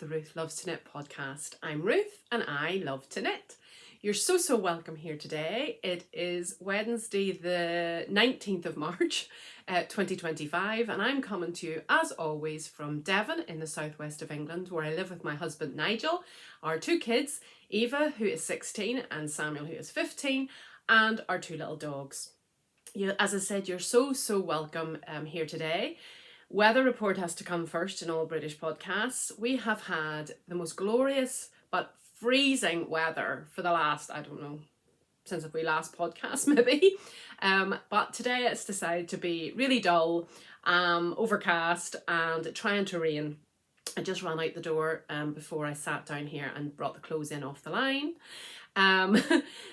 the Ruth Loves to Knit podcast. I'm Ruth and I love to knit. You're so welcome here today. It is Wednesday the 19th of March 2025 and I'm coming to you as always from Devon in the southwest of England, where I live with my husband Nigel, our two kids, Eva who is 16 and Samuel who is 15, and our two little dogs. As I said, you're so welcome here today. Weather report has to come first in all British podcasts. We have had the most glorious but freezing weather for the last, I don't know, since we last podcast maybe. But today it's decided to be really dull, overcast and trying to rain. I just ran out the door before I sat down here and brought the clothes in off the line.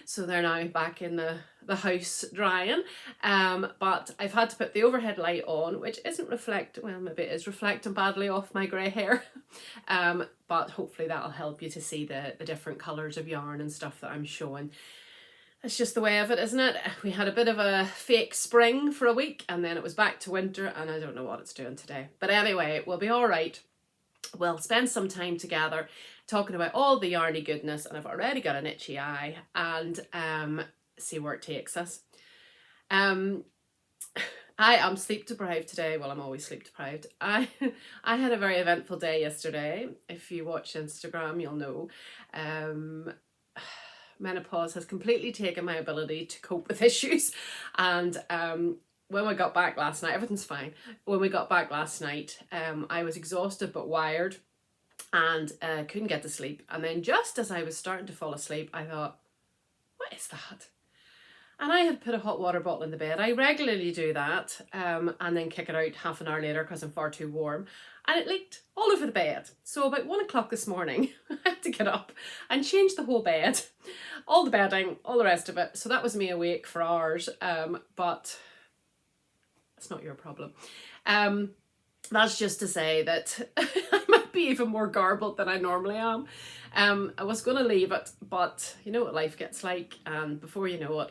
So they're now back in the house drying, but I've had to put the overhead light on, which isn't maybe it is reflecting badly off my grey hair, but hopefully that'll help you to see the different colours of yarn and stuff that I'm showing. It's just the way of it, isn't it? We had a bit of a fake spring for a week and then it was back to winter and I don't know what it's doing today, but anyway, we'll be all right. We'll spend some time together talking about all the yarny goodness, and I've already got an itchy eye, and see where it takes us. I am sleep deprived today. Well, I'm always sleep deprived. I had a very eventful day yesterday. If you watch Instagram, you'll know. Menopause has completely taken my ability to cope with issues, and when we got back last night, everything's fine. When we got back last night, I was exhausted but wired and couldn't get to sleep. And then just as I was starting to fall asleep, I thought, what is that? And I had put a hot water bottle in the bed. I regularly do that and then kick it out half an hour later because I'm far too warm. And it leaked all over the bed. So about 1 o'clock this morning, I had to get up and change the whole bed, all the bedding, all the rest of it. So that was me awake for hours, but it's not your problem. That's just to say that I might be even more garbled than I normally am. I was going to leave it, but you know what life gets like, and before you know it,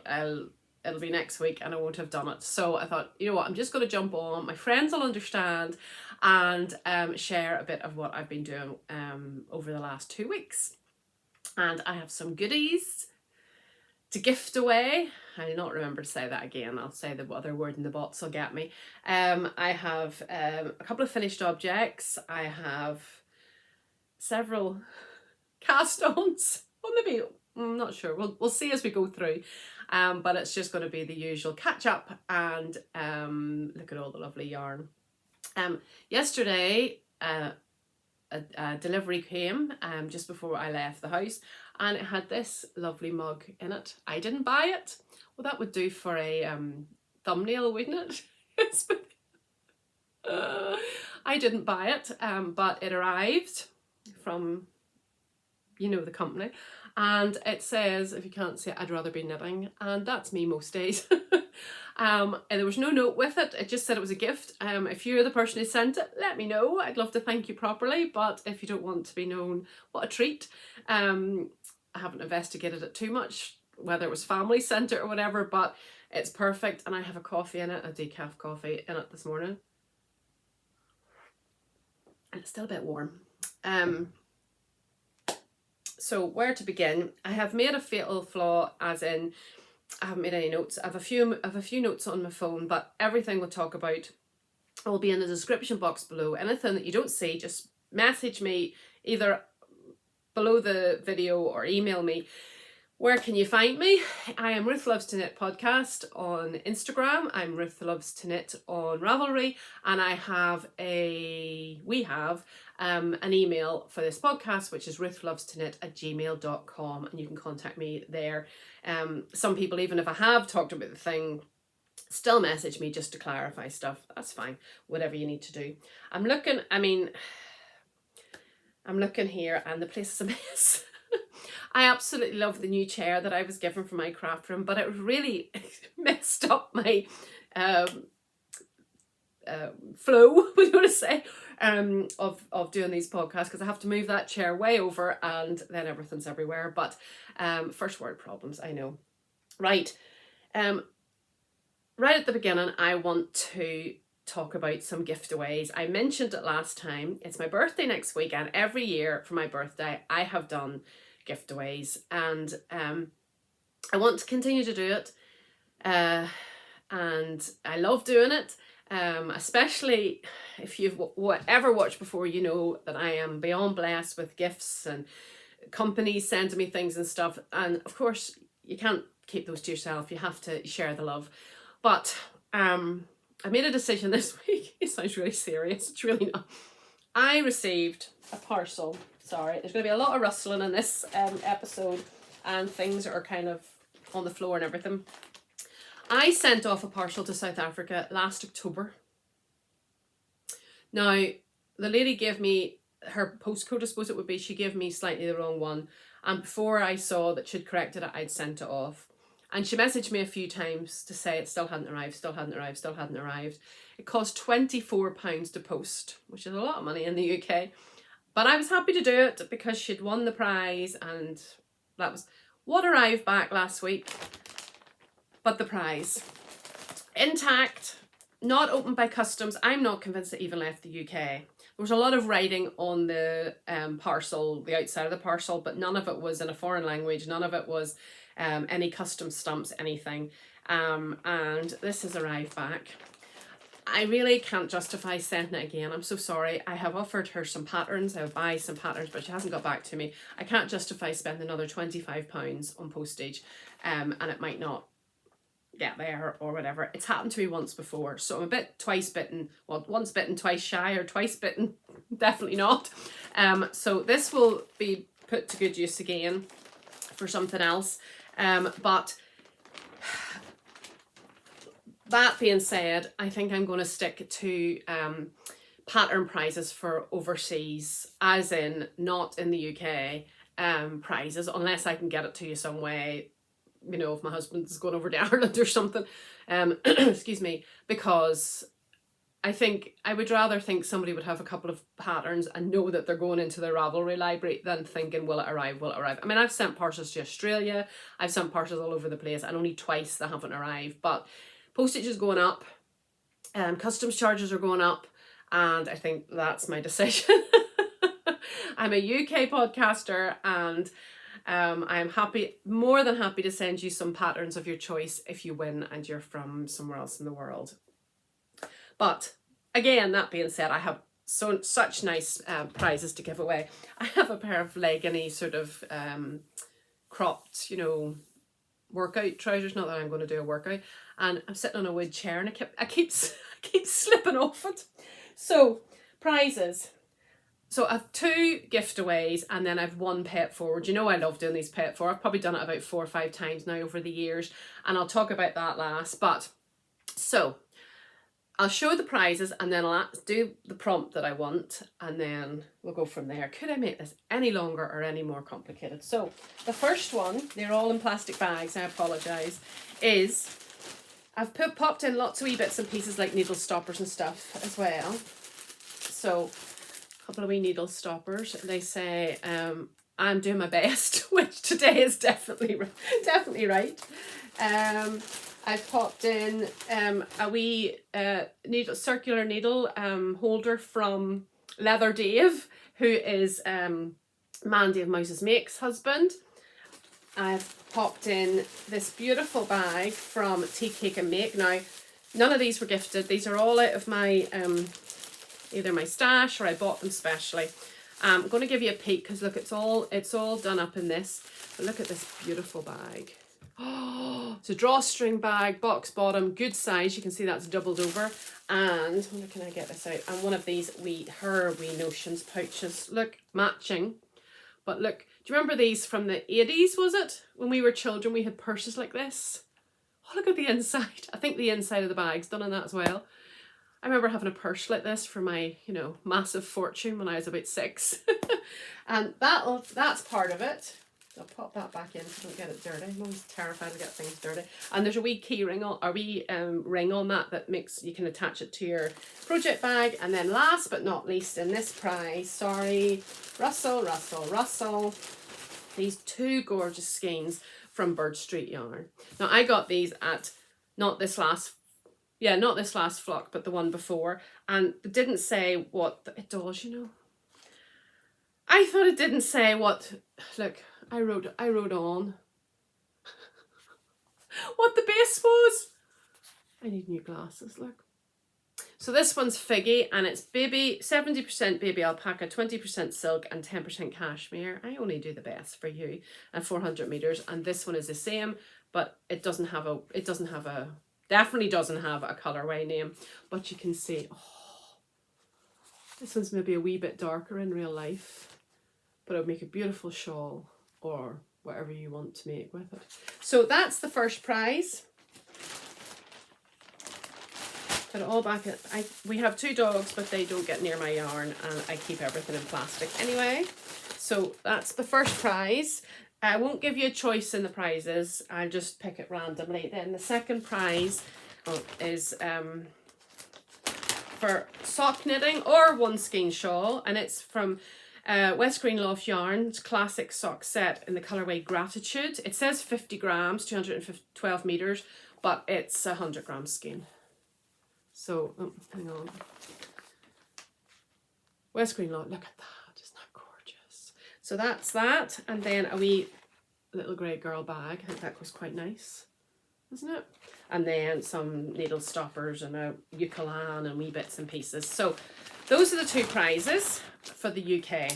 it'll be next week and I won't have done it. So I thought, you know what, I'm just going to jump on. My friends will understand and share a bit of what I've been doing over the last 2 weeks. And I have some goodies to gift away. I'll not remember to say that again. I'll say the other word in the box will get me. I have a couple of finished objects. I have several cast-ons. Well, maybe, I'm not sure. We'll see as we go through. But it's just going to be the usual catch up and look at all the lovely yarn. Yesterday, a delivery came just before I left the house, and it had this lovely mug in it. I didn't buy it. Well, that would do for a thumbnail, wouldn't it? I didn't buy it, but it arrived from, you know, the company, and it says, if you can't see it, I'd rather be knitting, and that's me most days. And there was no note with it. It just said it was a gift. If you're the person who sent it, let me know. I'd love to thank you properly, but if you don't want to be known, what a treat. I haven't investigated it too much, whether it was family sent it or whatever, but it's perfect. And I have a coffee in it, a decaf coffee in it this morning. And it's still a bit warm. So where to begin? I have made a fatal flaw, as in I haven't made any notes. I have a few notes on my phone, but everything we'll talk about will be in the description box below. Anything that you don't see, just message me either below the video or email me. Where can you find me? I am Ruth Loves to Knit podcast on Instagram. I'm Ruth Loves to Knit on Ravelry, and we have an email for this podcast, which is ruthlovestoknit@gmail.com, and you can contact me there. Some people, even if I have talked about the thing, still message me just to clarify stuff. That's fine. Whatever you need to do. I'm looking here, and the place is a mess. I absolutely love the new chair that I was given from my craft room, but it really messed up my flow, we want to say, of doing these podcasts, because I have to move that chair way over and then everything's everywhere. But first world problems, I know. Right. Right at the beginning, I want to talk about some giveaways. I mentioned it last time. It's my birthday next week, and every year for my birthday I have done giveaways, and I want to continue to do it, and I love doing it, especially if you've ever watched before, you know that I am beyond blessed with gifts and companies sending me things and stuff, and of course you can't keep those to yourself, you have to share the love. But I made a decision this week. It sounds really serious, it's really not. I received a parcel. Sorry, there's going to be a lot of rustling in this episode, and things are kind of on the floor and everything. I sent off a parcel to South Africa last October. Now, the lady gave me her postcode, I suppose it would be. She gave me slightly the wrong one, and before I saw that she'd corrected it, I'd sent it off. And she messaged me a few times to say it still hadn't arrived, still hadn't arrived, still hadn't arrived. It cost £24 to post, which is a lot of money in the UK. But I was happy to do it because she'd won the prize, and that was what arrived back last week. But the prize, intact, not opened by customs. I'm not convinced it even left the UK. There was a lot of writing on the parcel, the outside of the parcel, but none of it was in a foreign language. None of it was any custom stamps, anything. And this has arrived back. I really can't justify sending it again. I'm so sorry. I have offered her some patterns. I would buy some patterns, but she hasn't got back to me. I can't justify spending another £25 on postage, and it might not get there or whatever. It's happened to me once before, so I'm a bit twice bitten. Well, once bitten, twice shy, or twice bitten, definitely not. So this will be put to good use again for something else. But that being said, I think I'm going to stick to pattern prizes for overseas, as in not in the UK prizes, unless I can get it to you some way, you know, if my husband's going over to Ireland or something. Excuse me, because I think I would rather think somebody would have a couple of patterns and know that they're going into the Ravelry library than thinking, will it arrive, will it arrive? I mean, I've sent parcels to Australia, I've sent parcels all over the place, and only twice they haven't arrived. But postage is going up, customs charges are going up, and I think that's my decision. I'm a UK podcaster, and I'm happy, more than happy to send you some patterns of your choice if you win and you're from somewhere else in the world. But again, that being said, I have such nice prizes to give away. I have a pair of legginy sort of cropped, you know, workout trousers. Not that I'm going to do a workout. And I'm sitting on a wood chair, and I keep slipping off it. So prizes. So I've 2 giveaways, and then I've 1 pet forward. You know I love doing these pet forward. I've probably done it about 4 or 5 times now over the years, and I'll talk about that last. But so I'll show the prizes, and then I'll do the prompt that I want, and then we'll go from there. Could I make this any longer or any more complicated? So the first one, they're all in plastic bags, I apologise, is I've popped in lots of wee bits and pieces like needle stoppers and stuff as well. So a couple of wee needle stoppers. They say I'm doing my best, which today is definitely right. I've popped in a wee circular needle holder from Leather Dave, who is Mandy of Mouse's Make's husband. I've popped in this beautiful bag from Tea Cake and Make. Now, none of these were gifted. These are all out of my either my stash, or I bought them specially. I'm going to give you a peek because look, it's all done up in this. But look at this beautiful bag. Oh, it's a drawstring bag, box bottom, good size. You can see that's doubled over. And where can I get this out? And one of these her wee notions pouches. Look, matching. But look, do you remember these from the 80s, was it? When we were children, we had purses like this. Oh, look at the inside. I think the inside of the bag's done in that as well. I remember having a purse like this for my, you know, massive fortune when I was about 6. And that's part of it. I'll pop that back in so I don't get it dirty. I'm always terrified to get things dirty. And there's a wee key ring on, a wee ring on that makes, you can attach it to your project bag. And then last but not least in this prize, sorry, rustle, these 2 gorgeous skeins from Bird Street Yarn. Now I got these at, not this last Yeah, not this last flock, but the one before. And it didn't say what it does, you know. I thought it didn't say what, look, I wrote on what the base was. I need new glasses, look. So this one's figgy, and it's 70% baby alpaca, 20% silk, and 10% cashmere. I only do the best for you, and 400 meters. And this one is the same, but it doesn't have a, definitely doesn't have a colorway name. But you can see, oh, this one's maybe a wee bit darker in real life, but it would make a beautiful shawl or whatever you want to make with it. So that's the first prize. Put it all back in. We have 2 dogs, but they don't get near my yarn, and I keep everything in plastic anyway. So that's the first prize. I won't give you a choice in the prizes. I'll just pick it randomly. Then the second prize is for sock knitting or one skein shawl, and it's from West Green Loft Yarns classic sock set in the colorway Gratitude. It says 50 grams, 212 meters, but it's 100 gram skein. So, oh, hang on. West Green Loft, look at that, isn't that gorgeous? So that's that, and then a wee little grey girl bag. I think that goes quite nice, isn't it? And then some needle stoppers and a ukulele and wee bits and pieces. So those are the 2 prizes for the UK.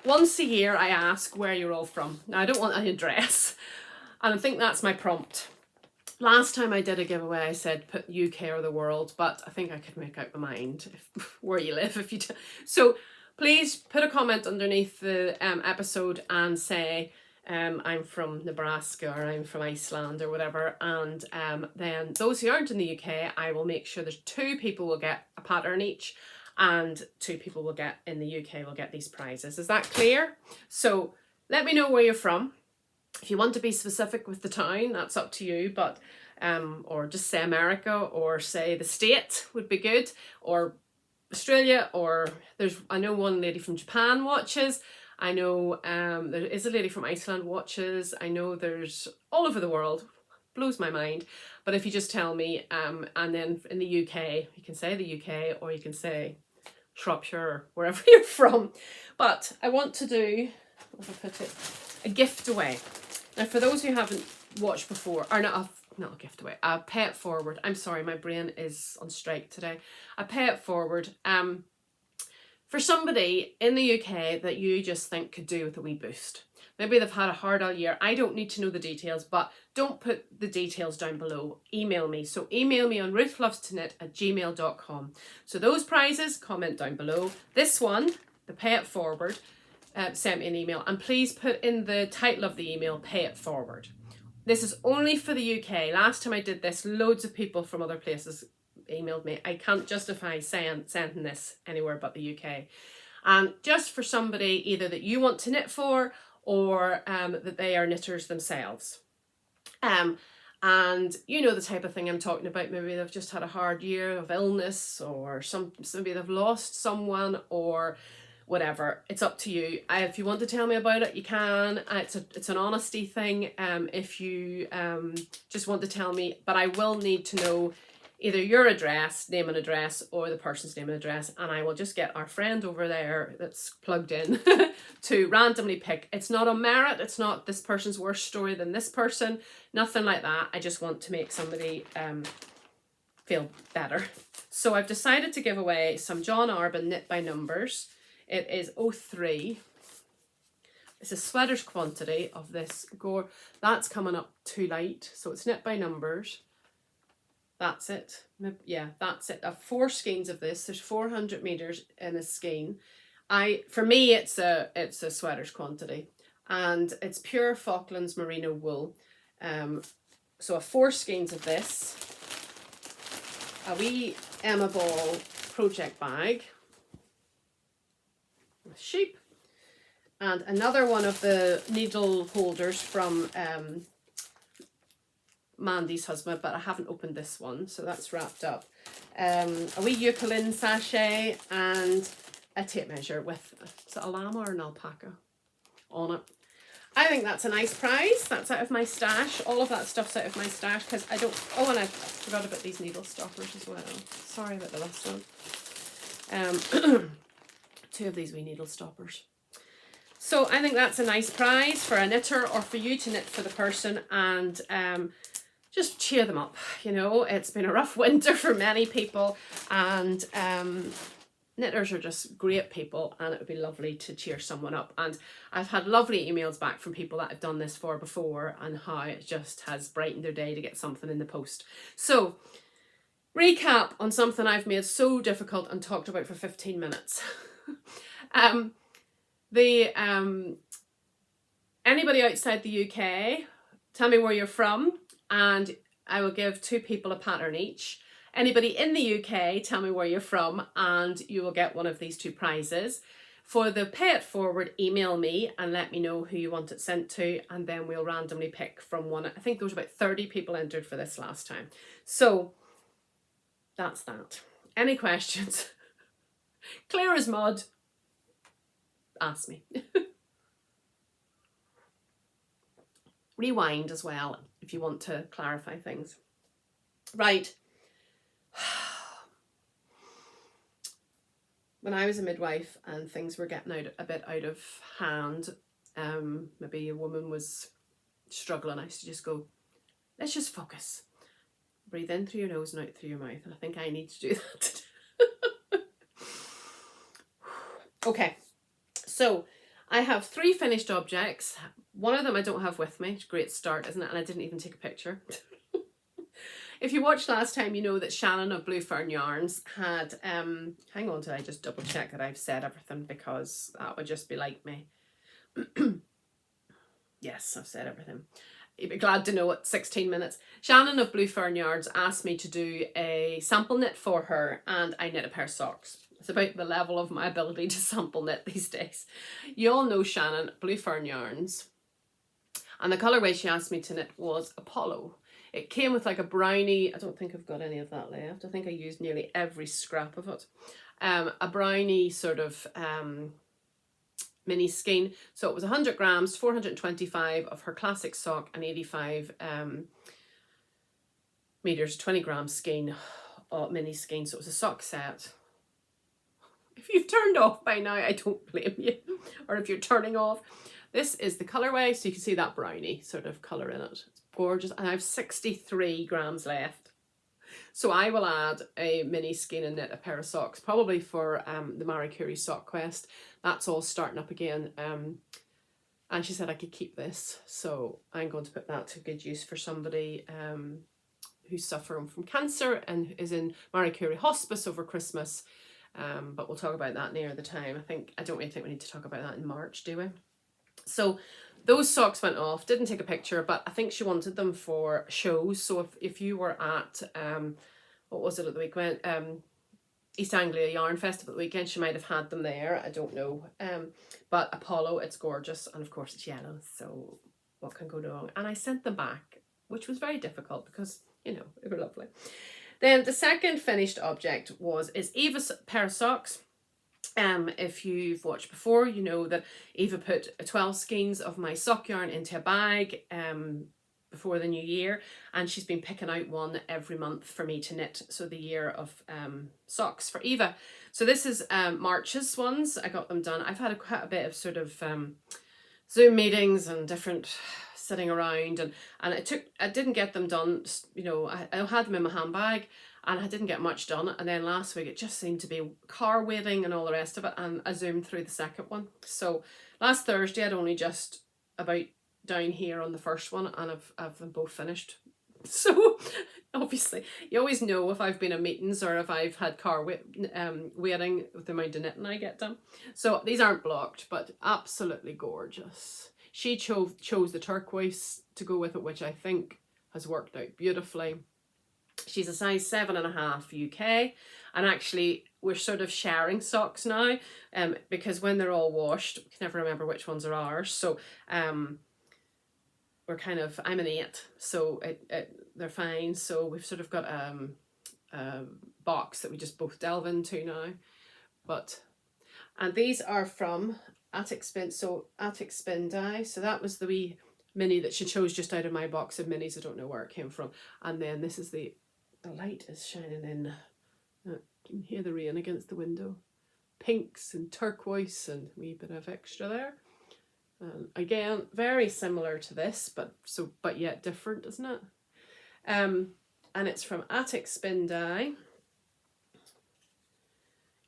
Once a year I ask where you're all from. Now I don't want an address, and I think that's my prompt. Last time I did a giveaway, I said put UK or the world, but I think I could make out my mind where you live if you do. So please put a comment underneath the episode and say I'm from Nebraska or I'm from Iceland or whatever, and then those who aren't in the UK, I will make sure there's 2 people will get a pattern each, and 2 people will get in the UK will get these prizes. Is that clear? So let me know where you're from. If you want to be specific with the town, that's up to you, but or just say America or say the state would be good, or Australia, or I know one lady from Japan watches. I know there is a lady from Iceland watches. I know there's all over the world. Blows my mind. But if you just tell me, and then in the UK, you can say the UK, or you can say Shropshire, or wherever you're from. But I want to do, if I put it, a gift away. Now, for those who haven't watched before, or not a gift away, a pay it forward. I'm sorry, my brain is on strike today. A pay it forward. For somebody in the UK that you just think could do with a wee boost. Maybe they've had a hard all year. I don't need to know the details, but don't put the details down below. Email me. So email me on ruthlovestoknit@gmail.com. So those prizes, comment down below. This one, the pay it forward, sent me an email, and please put in the title of the email, pay it forward. This is only for the UK. Last time I did this, loads of people from other places emailed me. I can't justify sending this anywhere but the UK. And just for somebody either that you want to knit for, or that they are knitters themselves. And you know the type of thing I'm talking about. Maybe they've just had a hard year of illness, or maybe they've lost someone, or whatever. It's up to you. If you want to tell me about it, you can. It's an honesty thing. If you just want to tell me, but I will need to know either your address, name and address, or the person's name and address, and I will just get our friend over there that's plugged in to randomly pick. It's not on merit. It's not this person's worse story than this person. Nothing like that. I just want to make somebody feel better. So I've decided to give away some John Arbon Knit by Numbers. It is 03. It's a sweater's quantity of this gore. That's coming up too light. So it's Knit by Numbers. That's it. Yeah, that's it. I have 4 skeins of this. There's 400 meters in a skein. For me, it's a sweater's quantity, and it's pure Falklands merino wool. So I have 4 skeins of this. A wee Emma Ball project bag. Sheep, and another one of the needle holders from Mandy's husband, but I haven't opened this one, so that's wrapped up. A wee ukulele sachet and a tape measure with, is it a llama or an alpaca on it? I think that's a nice price. That's out of my stash. All of that stuff's out of my stash because I don't... Oh, and I forgot about these needle stoppers as well. Sorry about the last one. 2 of these wee needle stoppers. So I think that's a nice prize for a knitter or for you to knit for the person, and just cheer them up. You know, it's been a rough winter for many people, and knitters are just great people, and it would be lovely to cheer someone up. And I've had lovely emails back from people that I've done this for before and how it just has brightened their day to get something in the post. So recap on something I've made so difficult and talked about for 15 minutes. Anybody outside the UK, tell me where you're from and I will give 2 people a pattern each. Anybody in the UK, tell me where you're from and you will get one of these 2 prizes. For the pay it forward, email me and let me know who you want it sent to, and then we'll randomly pick from one. I think there was about 30 people entered for this last time. So that's that. Any questions? Clear as mud. Ask me. Rewind as well if you want to clarify things. Right. When I was a midwife and things were getting a bit out of hand, maybe a woman was struggling, I used to just go, let's just focus. Breathe in through your nose and out through your mouth. And I think I need to do that. Okay, so I have 3 finished objects. One of them I don't have with me. Great start, isn't it? And I didn't even take a picture. If you watched last time, you know that Shannon of Blue Fern Yarns had, hang on till I just double check that I've said everything, because that would just be like me. Yes, I've said everything. You'd be glad to know it, 16 minutes. Shannon of Blue Fern Yarns asked me to do a sample knit for her, and I knit a pair of socks. It's about the level of my ability to sample knit these days. You all know Shannon, Blue Fern Yarns. And the colourway she asked me to knit was Apollo. It came with like a brownie. I don't think I've got any of that left. I think I used nearly every scrap of it. A brownie sort of mini skein. So it was 100 grams, 425 of her classic sock, and 85 meters, 20 grams skein, mini skein. So it was a sock set. If you've turned off by now, I don't blame you. Or if you're turning off. This is the colourway, so you can see that brownie sort of colour in it. It's gorgeous, and I have 63 grams left. So I will add a mini skein and knit a pair of socks, probably for the Marie Curie sock quest. That's all starting up again. And she said I could keep this, so I'm going to put that to good use for somebody who's suffering from cancer and is in Marie Curie hospice over Christmas. But we'll talk about that near the time. I don't really think we need to talk about that in March, do we? So those socks went off, didn't take a picture, but I think she wanted them for shows. So if you were at, what was it at the weekend? East Anglia Yarn Festival at the weekend, she might have had them there. I don't know. But Apollo, it's gorgeous. And of course it's yellow. So what can go wrong? And I sent them back, which was very difficult because, you know, they were lovely. Then the second finished object is Eva's pair of socks. If you've watched before, you know that Eva put 12 skeins of my sock yarn into a bag before the new year, and she's been picking out one every month for me to knit. So the year of socks for Eva. So this is March's ones. I got them done. I've had quite a bit of sort of Zoom meetings and different sitting around, and I didn't get them done. You know, I had them in my handbag. And I didn't get much done. And then last week, it just seemed to be car waiting and all the rest of it. And I zoomed through the second one. So last Thursday, I'd only just about down here on the first one. And I've them both finished. So obviously, you always know if I've been in meetings or if I've had car waiting with the amount of knitting I get done. So these aren't blocked, but absolutely gorgeous. She chose the turquoise to go with it, which I think has worked out beautifully. She's a size 7.5 UK, and actually we're sort of sharing socks now, because when they're all washed, we can never remember which ones are ours. So we're kind of, I'm an 8, so they're fine. So we've sort of got a box that we just both delve into now. And these are from Attic spin dye. So that was the wee mini that she chose just out of my box of minis. I don't know where it came from. And then this is the light is shining in. You can hear the rain against the window. Pinks and turquoise and a wee bit of extra there. Again, very similar to this, but yet different, isn't it? And it's from Attic Spin Dye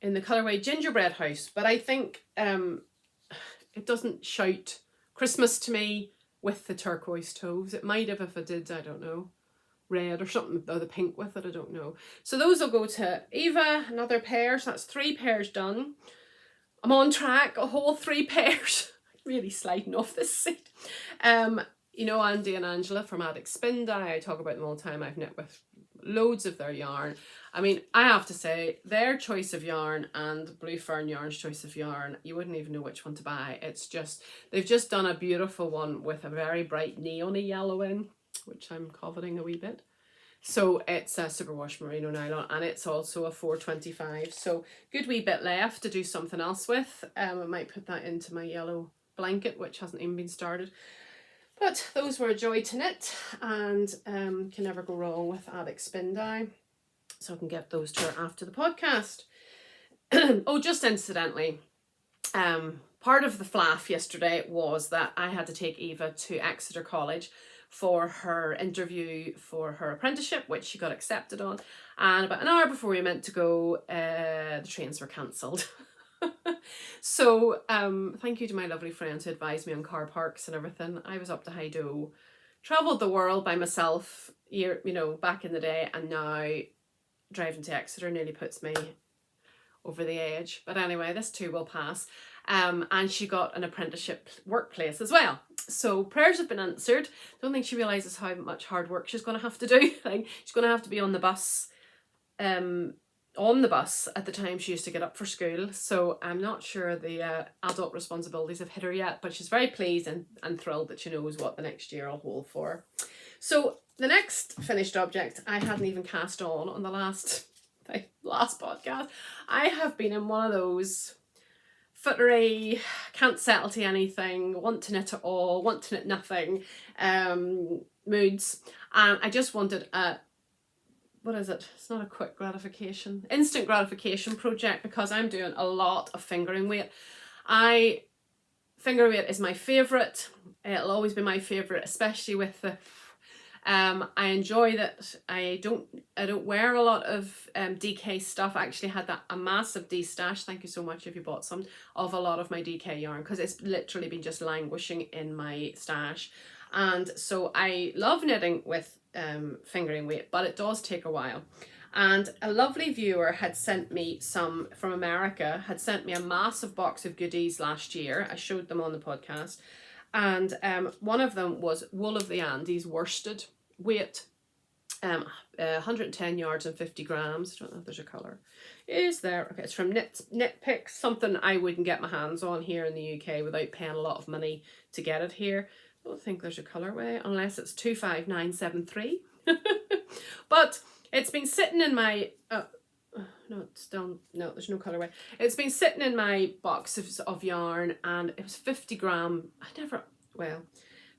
in the colourway Gingerbread House. But I think it doesn't shout Christmas to me with the turquoise toes. It might have if I did, I don't know, red or something, or the pink with it, I don't know. So those will go to Eva, another pair. So that's 3 pairs done. I'm on track, a whole 3 pairs. Really sliding off this seat. You know, Andy and Angela from Attic Spin Dye, I talk about them all the time. I've knit with loads of their yarn. I mean, I have to say, their choice of yarn and Blue Fern Yarn's choice of yarn, you wouldn't even know which one to buy. It's just, they've just done a beautiful one with a very bright neon-y yellow in, which I'm coveting a wee bit. So it's a superwash merino nylon, and it's also a 425. So good wee bit left to do something else with. I might put that into my yellow blanket, which hasn't even been started. But those were a joy to knit, and can never go wrong with Attic Spin Dye. So I can get those to her after the podcast. Oh, just incidentally, part of the flaff yesterday was that I had to take Eva to Exeter College for her interview for her apprenticeship, which she got accepted on. And about an hour before we were meant to go, the trains were cancelled. So thank you to my lovely friends who advised me on car parks and everything. I was up to Hydo, travelled the world by myself, you know, back in the day, and now driving to Exeter nearly puts me over the edge. But anyway, this too will pass. And she got an apprenticeship workplace as well. So prayers have been answered. Don't think she realises how much hard work she's going to have to do. Like, she's going to have to be on the bus at the time she used to get up for school. So I'm not sure the adult responsibilities have hit her yet, but she's very pleased and thrilled that she knows what the next year will hold for her. So the next finished object I hadn't even cast on the last podcast. I have been in one of those footery, can't settle to anything, want to knit it all, want to knit nothing moods. And I just wanted a, what is it? It's not a quick gratification, instant gratification project, because I'm doing a lot of fingering weight. Finger weight is my favourite. It'll always be my favourite, especially with the I enjoy that I don't wear a lot of DK stuff. I actually had a massive de-stash, thank you so much if you bought some, of a lot of my DK yarn, because it's literally been just languishing in my stash. And so I love knitting with fingering weight, but it does take a while. And a lovely viewer had sent me some from America, had sent me a massive box of goodies last year. I showed them on the podcast. And one of them was Wool of the Andes worsted weight, 110 yards and 50 grams. I don't know if there's a colour. Is there? Okay, it's from Knit Picks, something I wouldn't get my hands on here in the UK without paying a lot of money to get it here. I don't think there's a colourway unless it's 25973. But it's been sitting in my... no, there's no colourway. It's been sitting in my box of yarn, and it was 50 gram.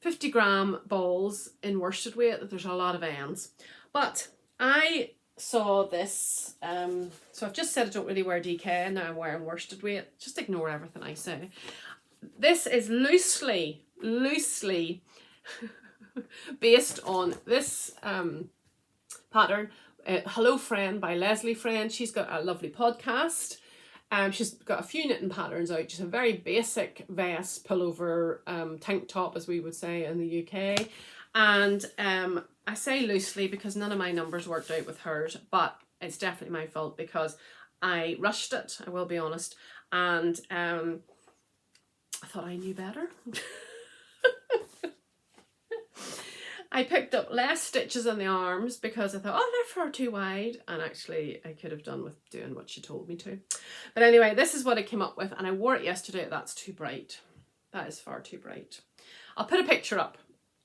50 gram balls in worsted weight. There's a lot of ends. But I saw this, so I've just said I don't really wear DK, and now I'm wearing worsted weight. Just ignore everything I say. This is loosely based on this pattern. Hello Fern by Leslie Fern. She's got a lovely podcast. She's got a few knitting patterns out. Just a very basic vest, pullover, tank top, as we would say in the UK. And I say loosely because none of my numbers worked out with hers, but it's definitely my fault because I rushed it, I will be honest. And I thought I knew better. I picked up less stitches on the arms because I thought, oh, they're far too wide. And actually, I could have done with doing what she told me to. But anyway, this is what I came up with. And I wore it yesterday. That's too bright. That is far too bright. I'll put a picture up.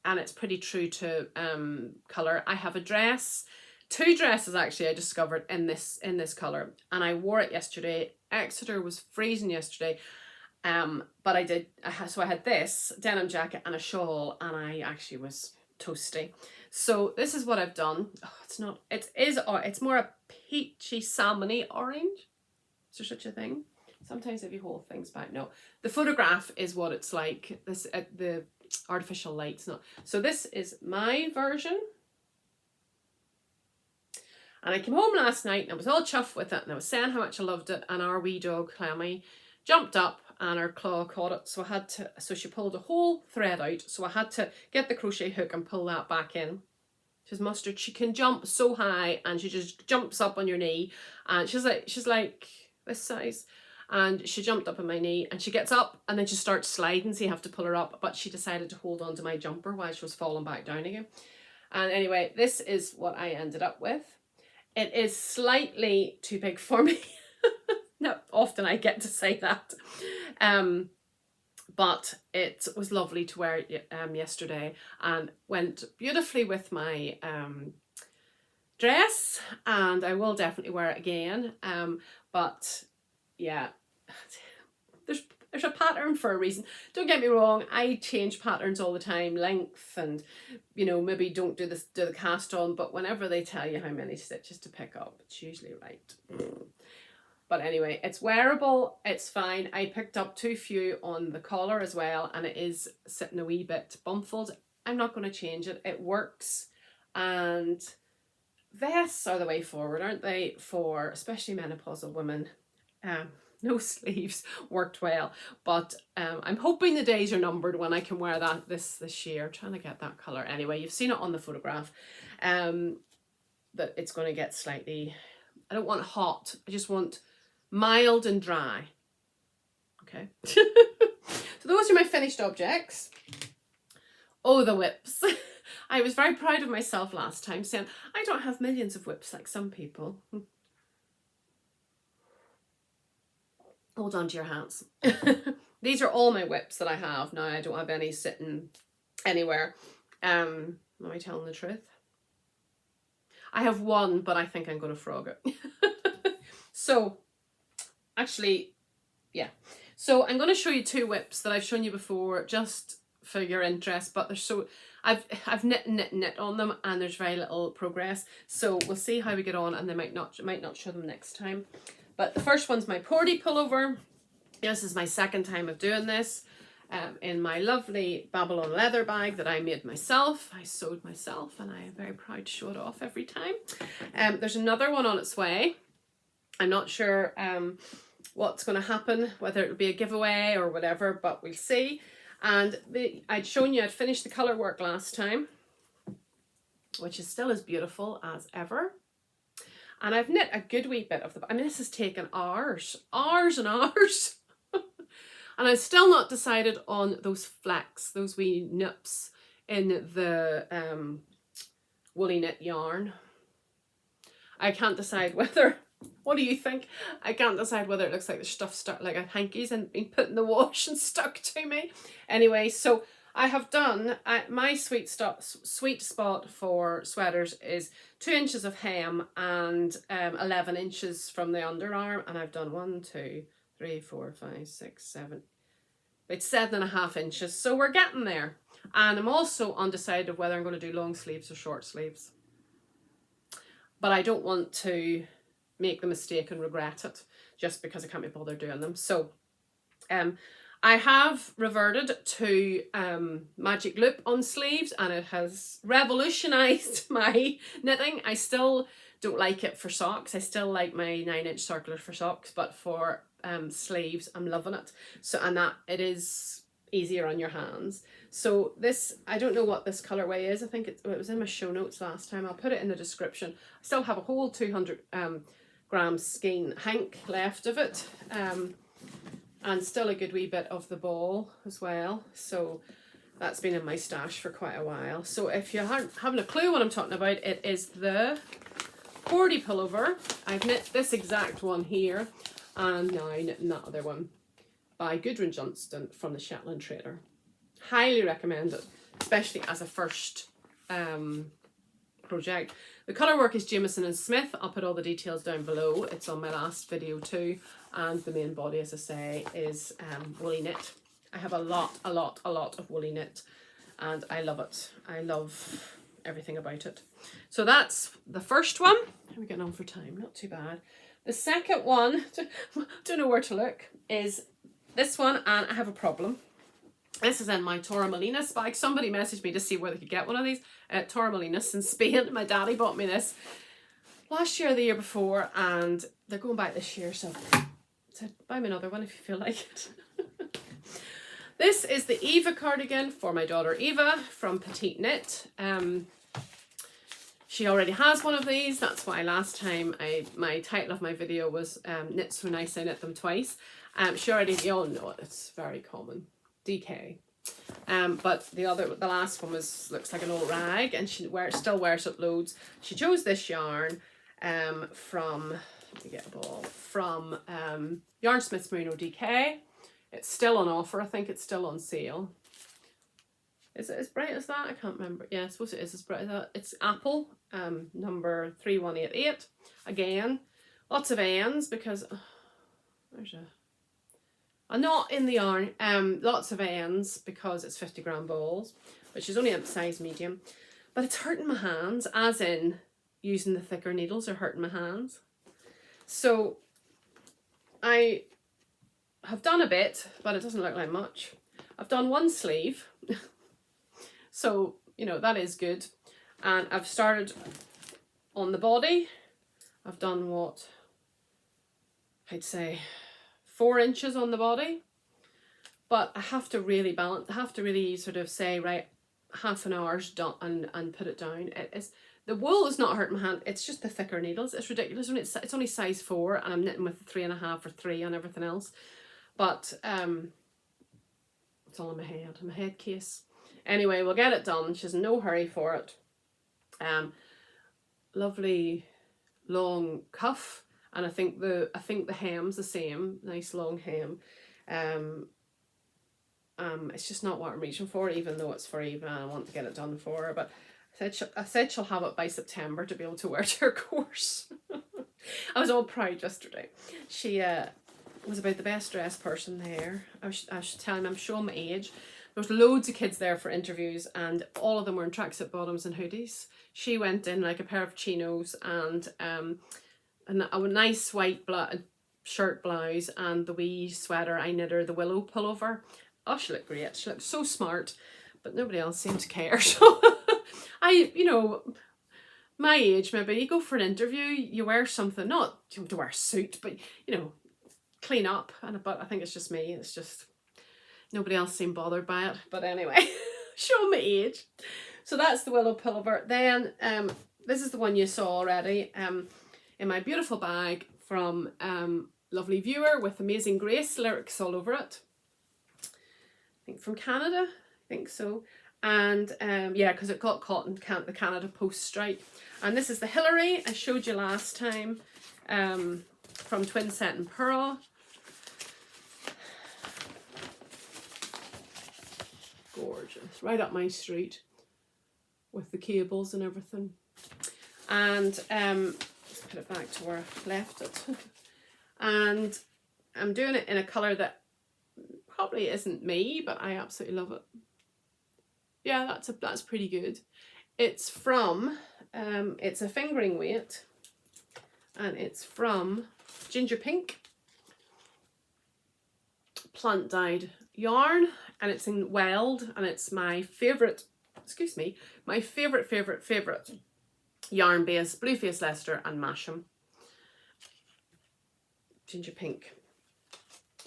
And it's pretty true to colour. I have a dress. 2 dresses, actually, I discovered in this colour. And I wore it yesterday. Exeter was freezing yesterday. But I did, so I had this denim jacket and a shawl, and I actually was toasty. So this is what I've done. Oh, it's not, it's more a peachy salmony orange. Is there such a thing? Sometimes if you hold things back, no. The photograph is what it's like. This the artificial light's not. So this is my version. And I came home last night and I was all chuffed with it, and I was saying how much I loved it, and our wee dog Clammy jumped up and her claw caught it, so she pulled a whole thread out, so I had to get the crochet hook and pull that back in. She's mustard. She can jump so high, and she just jumps up on your knee, and she's like this size, and she jumped up on my knee, and she gets up and then she starts sliding, so you have to pull her up, but she decided to hold on to my jumper while she was falling back down again. And anyway, this is what I ended up with. It is slightly too big for me. Not often I get to say that. But it was lovely to wear yesterday, and went beautifully with my dress, and I will definitely wear it again. But yeah, there's a pattern for a reason. Don't get me wrong, I change patterns all the time, length, and maybe don't do the cast on, but whenever they tell you how many stitches to pick up, it's usually right. But anyway, it's wearable, it's fine. I picked up too few on the collar as well, and it is sitting a wee bit bumfled. I'm not going to change it. It works, and vests are the way forward, aren't they, for especially menopausal women. No sleeves worked well, but I'm hoping the days are numbered when I can wear that this year. I'm trying to get that colour. Anyway, you've seen it on the photograph, that it's going to get slightly, I don't want hot, I just want mild and dry. Okay. So those are my finished objects. Oh, the whips. I was very proud of myself last time, saying I don't have millions of whips like some people. Hold on to your hats. These are all my whips that I have now. I don't have any sitting anywhere. Am I telling the truth? I have one, but I think I'm going to frog it. So, actually, yeah. So I'm going to show you two whips that I've shown you before, just for your interest. But they're so, I've knit on them, and there's very little progress. So we'll see how we get on, and they might not show them next time. But the first one's my Porty pullover. This is my second time of doing this, in my lovely Babylon leather bag that I made myself. I sewed myself, and I am very proud to show it off every time. There's another one on its way. I'm not sure what's going to happen, whether it'll be a giveaway or whatever, but we'll see. And I'd shown you I'd finished the colour work last time, which is still as beautiful as ever. And I've knit a good wee bit of the, I mean, this has taken hours and hours. And I've still not decided on those flecks, those wee nips in the Woolyknit yarn. I can't decide whether, what do you think? I can't decide whether it looks like the stuff stuck like a hankies and been put in the wash and stuck to me. Anyway, so I have done, my sweet spot for sweaters is 2 inches of hem and 11 inches from the underarm, and I've done 1, 2, 3, 4, 5, 6, 7, it's 7.5 inches, so we're getting there. And I'm also undecided of whether I'm going to do long sleeves or short sleeves, but I don't want to make the mistake and regret it just because I can't be bothered doing them. So I have reverted to magic loop on sleeves, and it has revolutionized my knitting. I still don't like it for socks. I still like my 9-inch circular for socks, but for sleeves I'm loving it. So, and that it is easier on your hands. So this, I don't know what this colorway is. I think it was in my show notes last time. I'll put it in the description. I still have a whole 200 gram skein hank left of it, and still a good wee bit of the ball as well. So that's been in my stash for quite a while. So if you aren't having a clue what I'm talking about, it is the Porty pullover. I've knit this exact one here, and now I'm knitting that other one by Gudrun Johnston from the Shetland Trader. Highly recommend it, especially as a first project. The colour work is Jamieson and Smith. I'll put all the details down below. It's on my last video too. And the main body, as I say, is Woolyknit. I have a lot of Woolyknit, and I love it. I love everything about it. So that's the first one. How are we getting on for time? Not too bad. The second one, don't know where to look, is this one, and I have a problem. This is in my Torremolinos bag. Somebody messaged me to see where they could get one of these. Torremolinos in Spain. My daddy bought me this last year or the year before, and they're going back this year, so buy me another one if you feel like it. This is the Eva cardigan for my daughter Eva from Petite Knit. She already has one of these. That's why last time my title of my video was Knit So Nice I Knit Them Twice. She already, you all know it, it's very common. DK. But the last one looks like an old rag, and she still wears it loads. She chose this yarn from, let me get a ball, from Yarnsmiths Merino DK. It's still on offer. I think it's still on sale. Is it as bright as that? I can't remember. Yeah, I suppose it is as bright as that. It's Apple, number 3188. Again, lots of ends because there's a knot in the yarn. Lots of ends because it's 50-gram balls, which is only a size medium. But it's hurting my hands, as in using the thicker needles are hurting my hands. So I have done a bit, but it doesn't look like much. I've done one sleeve, so you know that is good. And I've started on the body. I've done what I'd say 4 inches on the body, but I have to really balance. I have to really sort of say, right, half an hour's done and put it down. The wool is not hurting my hand. It's just the thicker needles. It's ridiculous. It's only size 4, and I'm knitting with 3.5 or 3 and everything else. But it's all in my head case. Anyway, we'll get it done. She's in no hurry for it. Lovely long cuff, and I think the hem's the same. Nice long hem. It's just not what I'm reaching for, even though it's for Eva and I want to get it done for her. But I said she'll have it by September to be able to wear to her course. I was all proud yesterday. She was about the best dressed person there. I was telling him, I'm showing my age. There was loads of kids there for interviews, and all of them were in tracksuit bottoms and hoodies. She went in like a pair of chinos and a nice white shirt blouse and the wee sweater I knit her, the willow pullover. Oh, she looked great. She looked so smart, but nobody else seemed to care. So you know, my age, maybe you go for an interview, you wear something, not you have to wear a suit, but you know, clean up. But I think it's just me. It's just nobody else seemed bothered by it. But anyway, show my age. So that's the willow pullover. Then this is the one you saw already in my beautiful bag from lovely viewer with Amazing Grace lyrics all over it. I think from Canada, I think so. And yeah, because it got caught in the Canada Post strike. And this is the Hilary I showed you last time from Twinset and Purl. Gorgeous, right up my street with the cables and everything. And let's put it back to where I left it. And I'm doing it in a colour that probably isn't me, but I absolutely love it. Yeah, that's pretty good. It's from it's a fingering weight, and it's from Ginger Pink plant dyed yarn, and it's in Weld, and it's my favourite, excuse me, my favourite yarn base, Blueface Leicester and Masham. Ginger Pink,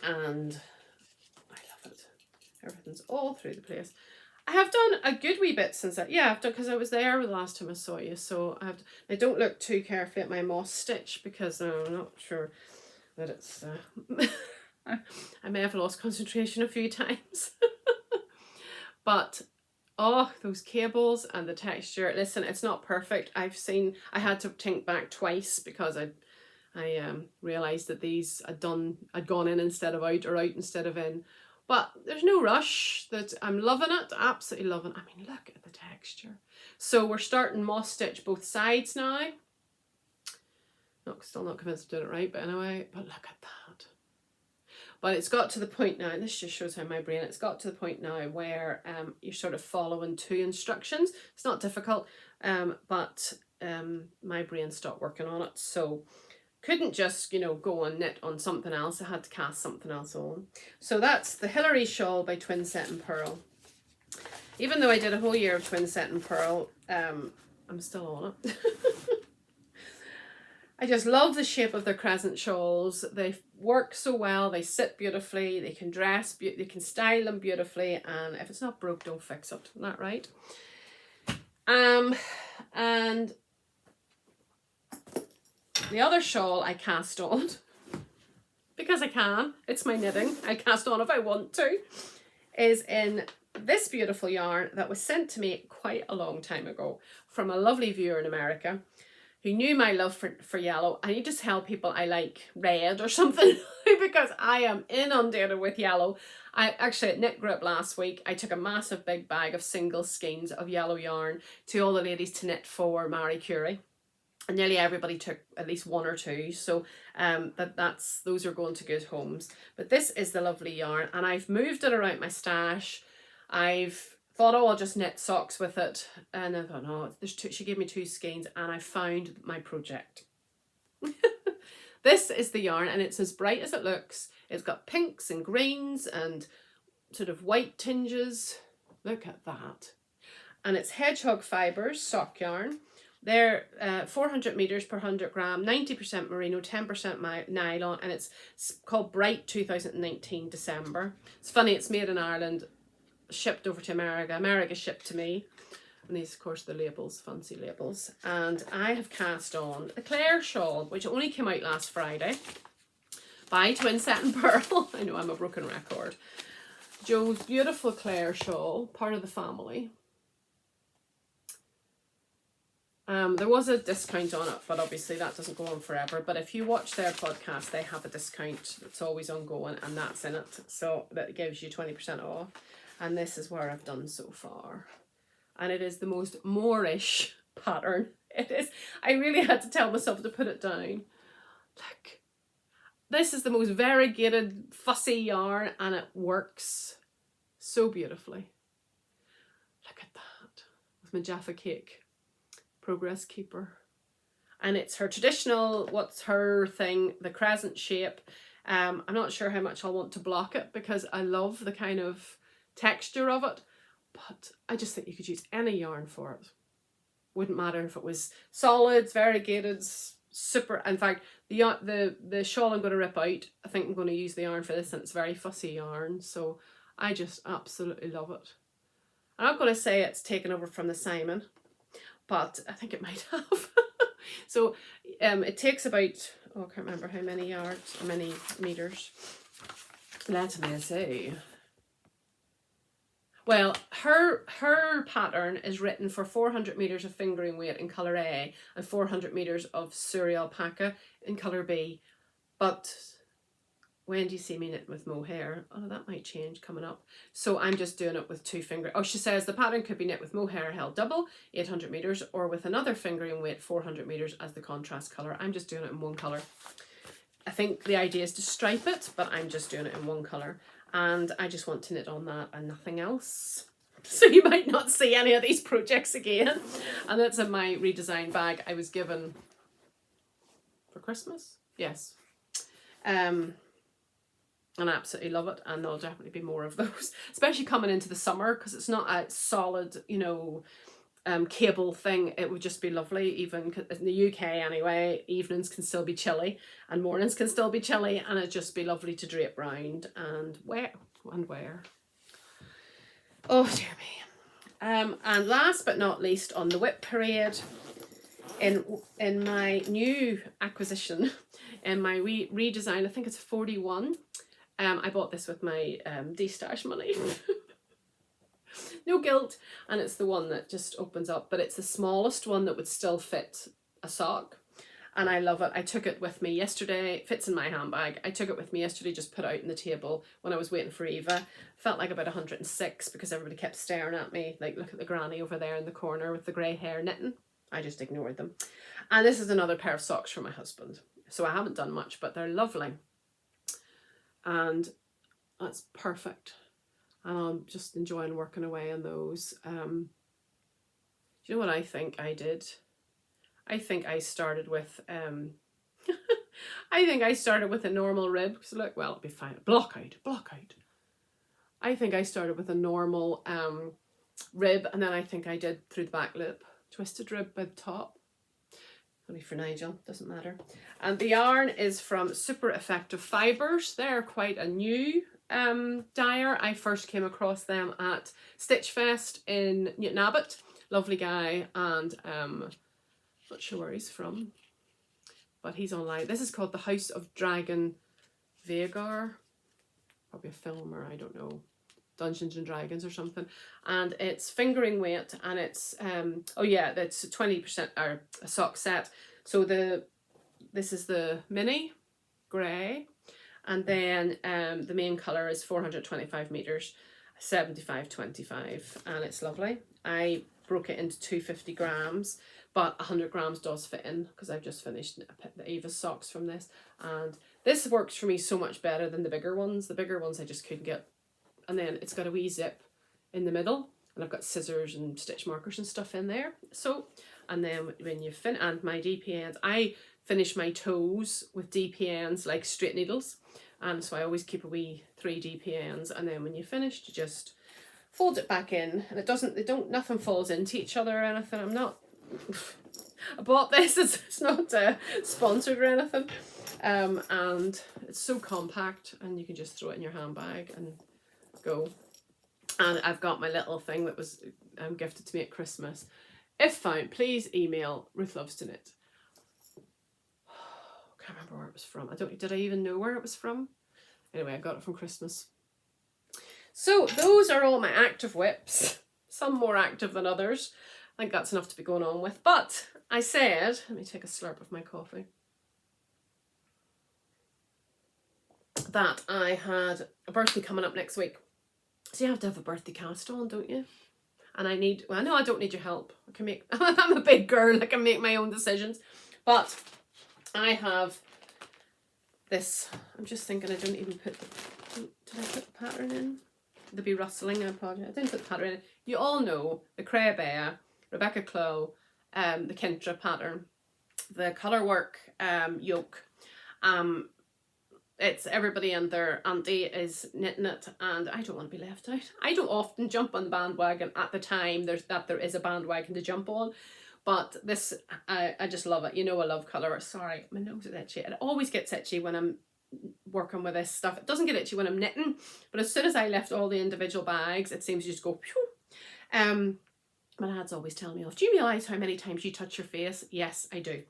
and I love it. Everything's all through the place. I have done a good wee bit since that. Yeah, I've done, because I was there the last time I saw you. So I don't look too carefully at my moss stitch because I'm not sure that it's. I may have lost concentration a few times. But oh, those cables and the texture. Listen, it's not perfect. I had to think back twice because I realised that these I'd gone in instead of out, or out instead of in. But there's no rush. That I'm loving it, absolutely loving it. I mean, look at the texture. So we're starting moss stitch both sides now. Still not convinced I'm doing it right, but anyway, but look at that. But it's got to the point now, and this just shows how my brain, it's got to the point now where you're sort of following two instructions. It's not difficult, but my brain stopped working on it. So couldn't just, you know, go and knit on something else. I had to cast something else on. So that's the Hilary shawl by Twinset and Purl. Even though I did a whole year of Twinset and Purl, I'm still on it. I just love the shape of their crescent shawls. They work so well. They sit beautifully. They can dress, they can style them beautifully. And if it's not broke, don't fix it. Isn't that right? And the other shawl I cast on, because I can, it's my knitting, I cast on if I want to, is in this beautiful yarn that was sent to me quite a long time ago from a lovely viewer in America who knew my love for yellow. I need to tell people I like red or something because I am inundated with yellow. I actually, at Knit Group last week, I took a massive big bag of single skeins of yellow yarn to all the ladies to knit for Marie Curie. And nearly everybody took at least one or two, so those are going to good homes. But this is the lovely yarn, and I've moved it around my stash. I've thought, oh, I'll just knit socks with it, and I thought, no, she gave me 2 skeins, and I found my project. This is the yarn, and it's as bright as it looks. It's got pinks and greens and sort of white tinges. Look at that. And it's Hedgehog Fibres sock yarn. They're 400 meters per 100 gram, 90% merino, 10% nylon, and it's called Bright 2019 December. It's funny, it's made in Ireland, shipped over to America. America shipped to me. And these, of course, the labels, fancy labels. And I have cast on the Clare shawl, which only came out last Friday, by Twinset and Purl. I know I'm a broken record. Joe's beautiful Clare shawl, part of the family. There was a discount on it, but obviously that doesn't go on forever. But if you watch their podcast, they have a discount that's always ongoing, and that's in it. So that gives you 20% off. And this is where I've done so far. And it is the most Moorish pattern. It is. I really had to tell myself to put it down. Look. This is the most variegated, fussy yarn, and it works so beautifully. Look at that. With my Jaffa Cake Progress Keeper. And it's her traditional, what's her thing, the crescent shape. I'm not sure how much I'll want to block it because I love the kind of texture of it, but I just think you could use any yarn for it. Wouldn't matter if it was solids, variegated, super. In fact, the shawl I'm going to rip out, I think I'm going to use the yarn for this, and it's very fussy yarn, so I just absolutely love it. I'm not going to say it's taken over from the Simon, but I think it might have. So it takes about, oh, I can't remember how many yards, how many meters. Let me see. Well, her pattern is written for 400 meters of fingering weight in colour A and 400 meters of Suri alpaca in colour B. But when do you see me knit with mohair? Oh, that might change coming up. So I'm just doing it with 2 fingers. Oh, she says the pattern could be knit with mohair held double, 800 meters, or with another fingering weight, 400 meters as the contrast colour. I'm just doing it in one colour. I think the idea is to stripe it, but I'm just doing it in one colour. And I just want to knit on that and nothing else. So you might not see any of these projects again. And that's in my redesigned bag I was given for Christmas. Yes. And I absolutely love it. And there'll definitely be more of those, especially coming into the summer, because it's not a solid, you know, cable thing. It would just be lovely, even in the UK anyway. Evenings can still be chilly and mornings can still be chilly, and it'd just be lovely to drape round and wear. Oh dear me. And last but not least, on the whip parade, in my new acquisition, in my redesign, I think it's 41. I bought this with my de-stash money. No guilt, and it's the one that just opens up, but it's the smallest one that would still fit a sock, and I love it. I took it with me yesterday. It fits in my handbag. I took it with me yesterday, just put out on the table when I was waiting for Eva. Felt like about 106 because everybody kept staring at me, like, look at the granny over there in the corner with the grey hair knitting. I just ignored them. And this is another pair of socks for my husband. So I haven't done much, but they're lovely. And that's perfect. And I'm just enjoying working away on those. Do you know what I think I did? I think I started with I think I started with a normal rib. So look, well, it'll be fine. Block out. I think I started with a normal rib, and then I think I did through the back loop, twisted rib by the top. That'll be for Nigel, doesn't matter. And the yarn is from Super Effective Fibres. They're quite a new dyer. I first came across them at Stitch Fest in Newton Abbot. Lovely guy, and not sure where he's from, but he's online. This is called the House of Dragon Vhagar, probably a film, or I don't know, Dungeons and Dragons or something. And it's fingering weight, and it's oh yeah, that's 20% or a sock set. So this is the mini grey, and then the main colour is 425 meters, 75/25, and it's lovely. I broke it into 250 grams, but 100 grams does fit in because I've just finished the Ava's socks from this, and this works for me so much better than the bigger ones. The bigger ones I just couldn't get. And then it's got a wee zip in the middle, and I've got scissors and stitch markers and stuff in there. So, and then when you and my DPNs, I finish my toes with DPNs like straight needles, and so I always keep a wee 3 DPNs, and then when you finished, you just fold it back in, and nothing falls into each other or anything. I'm not, I bought this, it's not sponsored or anything, and it's so compact, and you can just throw it in your handbag and go. And I've got my little thing that was gifted to me at Christmas. If found, please email Ruthlovestoknit. Can't remember where it was from. Did I even know where it was from? Anyway, I got it from Christmas. So those are all my active whips. Some more active than others. I think that's enough to be going on with. But I said, let me take a slurp of my coffee, that I had a birthday coming up next week. So you have to have a birthday cast on, don't you? And I need, well, no, I don't need your help. I can make, I'm a big girl, I can make my own decisions. But I have this, I'm just thinking I didn't even put, did I put the pattern in? There'd be rustling, I apologize. I didn't put the pattern in. You all know the Clare, Rebecca Clow, the Kintra pattern, the colourwork yoke. It's everybody and their auntie is knitting it, and I don't want to be left out. I don't often jump on the bandwagon at the time there is a bandwagon to jump on, but this, I just love it. You know I love colour. Sorry, my nose is itchy. It always gets itchy when I'm working with this stuff. It doesn't get itchy when I'm knitting, but as soon as I lift all the individual bags, it seems to just go phew. My dad's always telling me off. Do you realise how many times you touch your face? Yes, I do.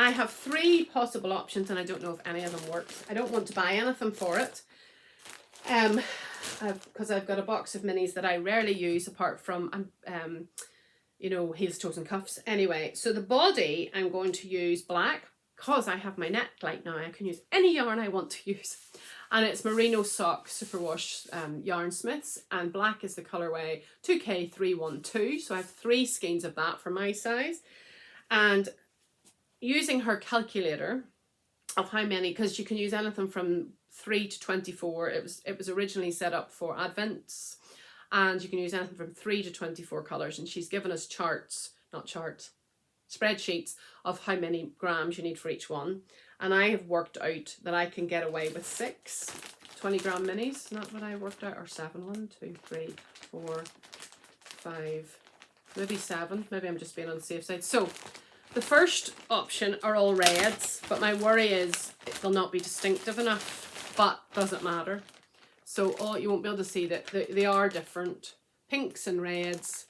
I have 3 possible options, and I don't know if any of them works. I don't want to buy anything for it, because I've got a box of minis that I rarely use apart from, you know, heels, toes and cuffs. Anyway, so the body I'm going to use black, because I have my neck light now. I can use any yarn I want to use. And it's Merino Sock Superwash Yarnsmiths, and black is the colourway 2K312. So I have 3 skeins of that for my size. And using her calculator of how many, because you can use anything from 3 to 24. It was originally set up for advents, and you can use anything from 3 to 24 colours, and she's given us spreadsheets of how many grams you need for each one. And I have worked out that I can get away with 6 20-gram minis. Isn't that what I worked out? Or 7? 1, 2, 3, 4, 5, maybe 7. Maybe I'm just being on the safe side. So the first option are all reds, but my worry is they'll not be distinctive enough, but doesn't matter. So you won't be able to see that they are different. Pinks and reds,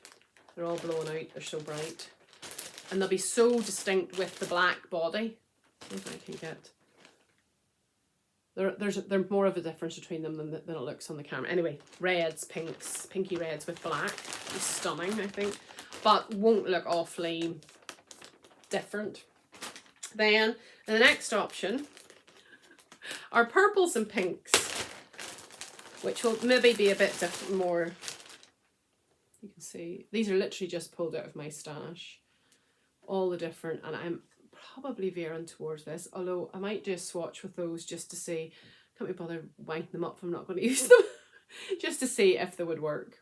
they're all blown out, they're so bright. And they'll be so distinct with the black body. If I can get, there's more of a difference between them than it looks on the camera. Anyway, reds, pinks, pinky reds with black is stunning, I think, but won't look awfully different. Then the next option are purples and pinks, which will maybe be a bit different, more, you can see, these are literally just pulled out of my stash. All the different, and I'm probably veering towards this, although I might do a swatch with those just to see, can't be bothered winding them up if I'm not going to use them, just to see if they would work.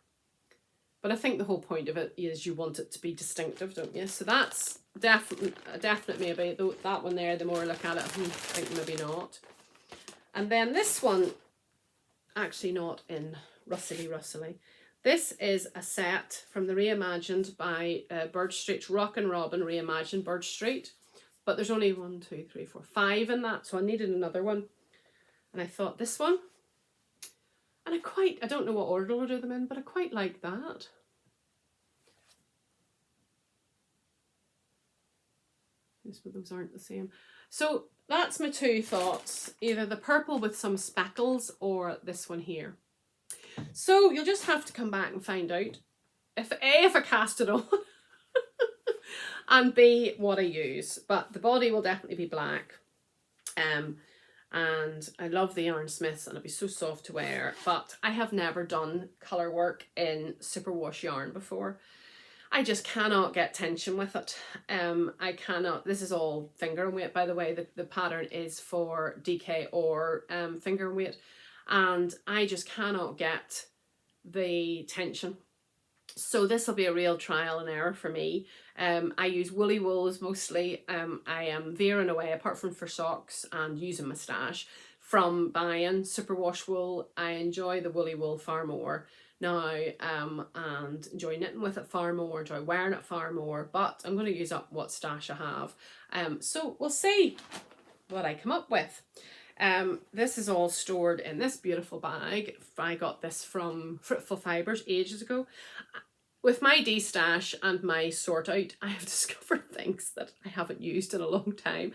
But I think the whole point of it is you want it to be distinctive, don't you? So that's definite maybe, though that one there, the more I look at it, I think maybe not. And then this one, actually not in rustly. This is a set from the Reimagined by Bird Street, Rock and Robin Reimagined Bird Street. But there's only 1, 2, 3, 4, 5 in that, so I needed another one. And I thought this one, and I don't know what order I'll do them in, but I quite like that. Those aren't the same. So that's my two thoughts, either the purple with some speckles or this one here. So you'll just have to come back and find out if I cast it on and B, what I use. But the body will definitely be black. And I love the Yarnsmiths and it'll be so soft to wear, but I have never done colour work in superwash yarn before. I just cannot get tension with it. I cannot, this is all finger and weight, by the way. The pattern is for DK or finger and weight, and I just cannot get the tension. So this will be a real trial and error for me. I use woolly wools mostly. I am veering away, apart from for socks and using my stash, from buying superwash wool. I enjoy the woolly wool far more now, and enjoy knitting with it far more, enjoy wearing it far more, but I'm going to use up what stash I have. So we'll see what I come up with. This is all stored in this beautiful bag. I got this from Fruitful Fibres ages ago. With my de-stash and my sort out, I have discovered things that I haven't used in a long time.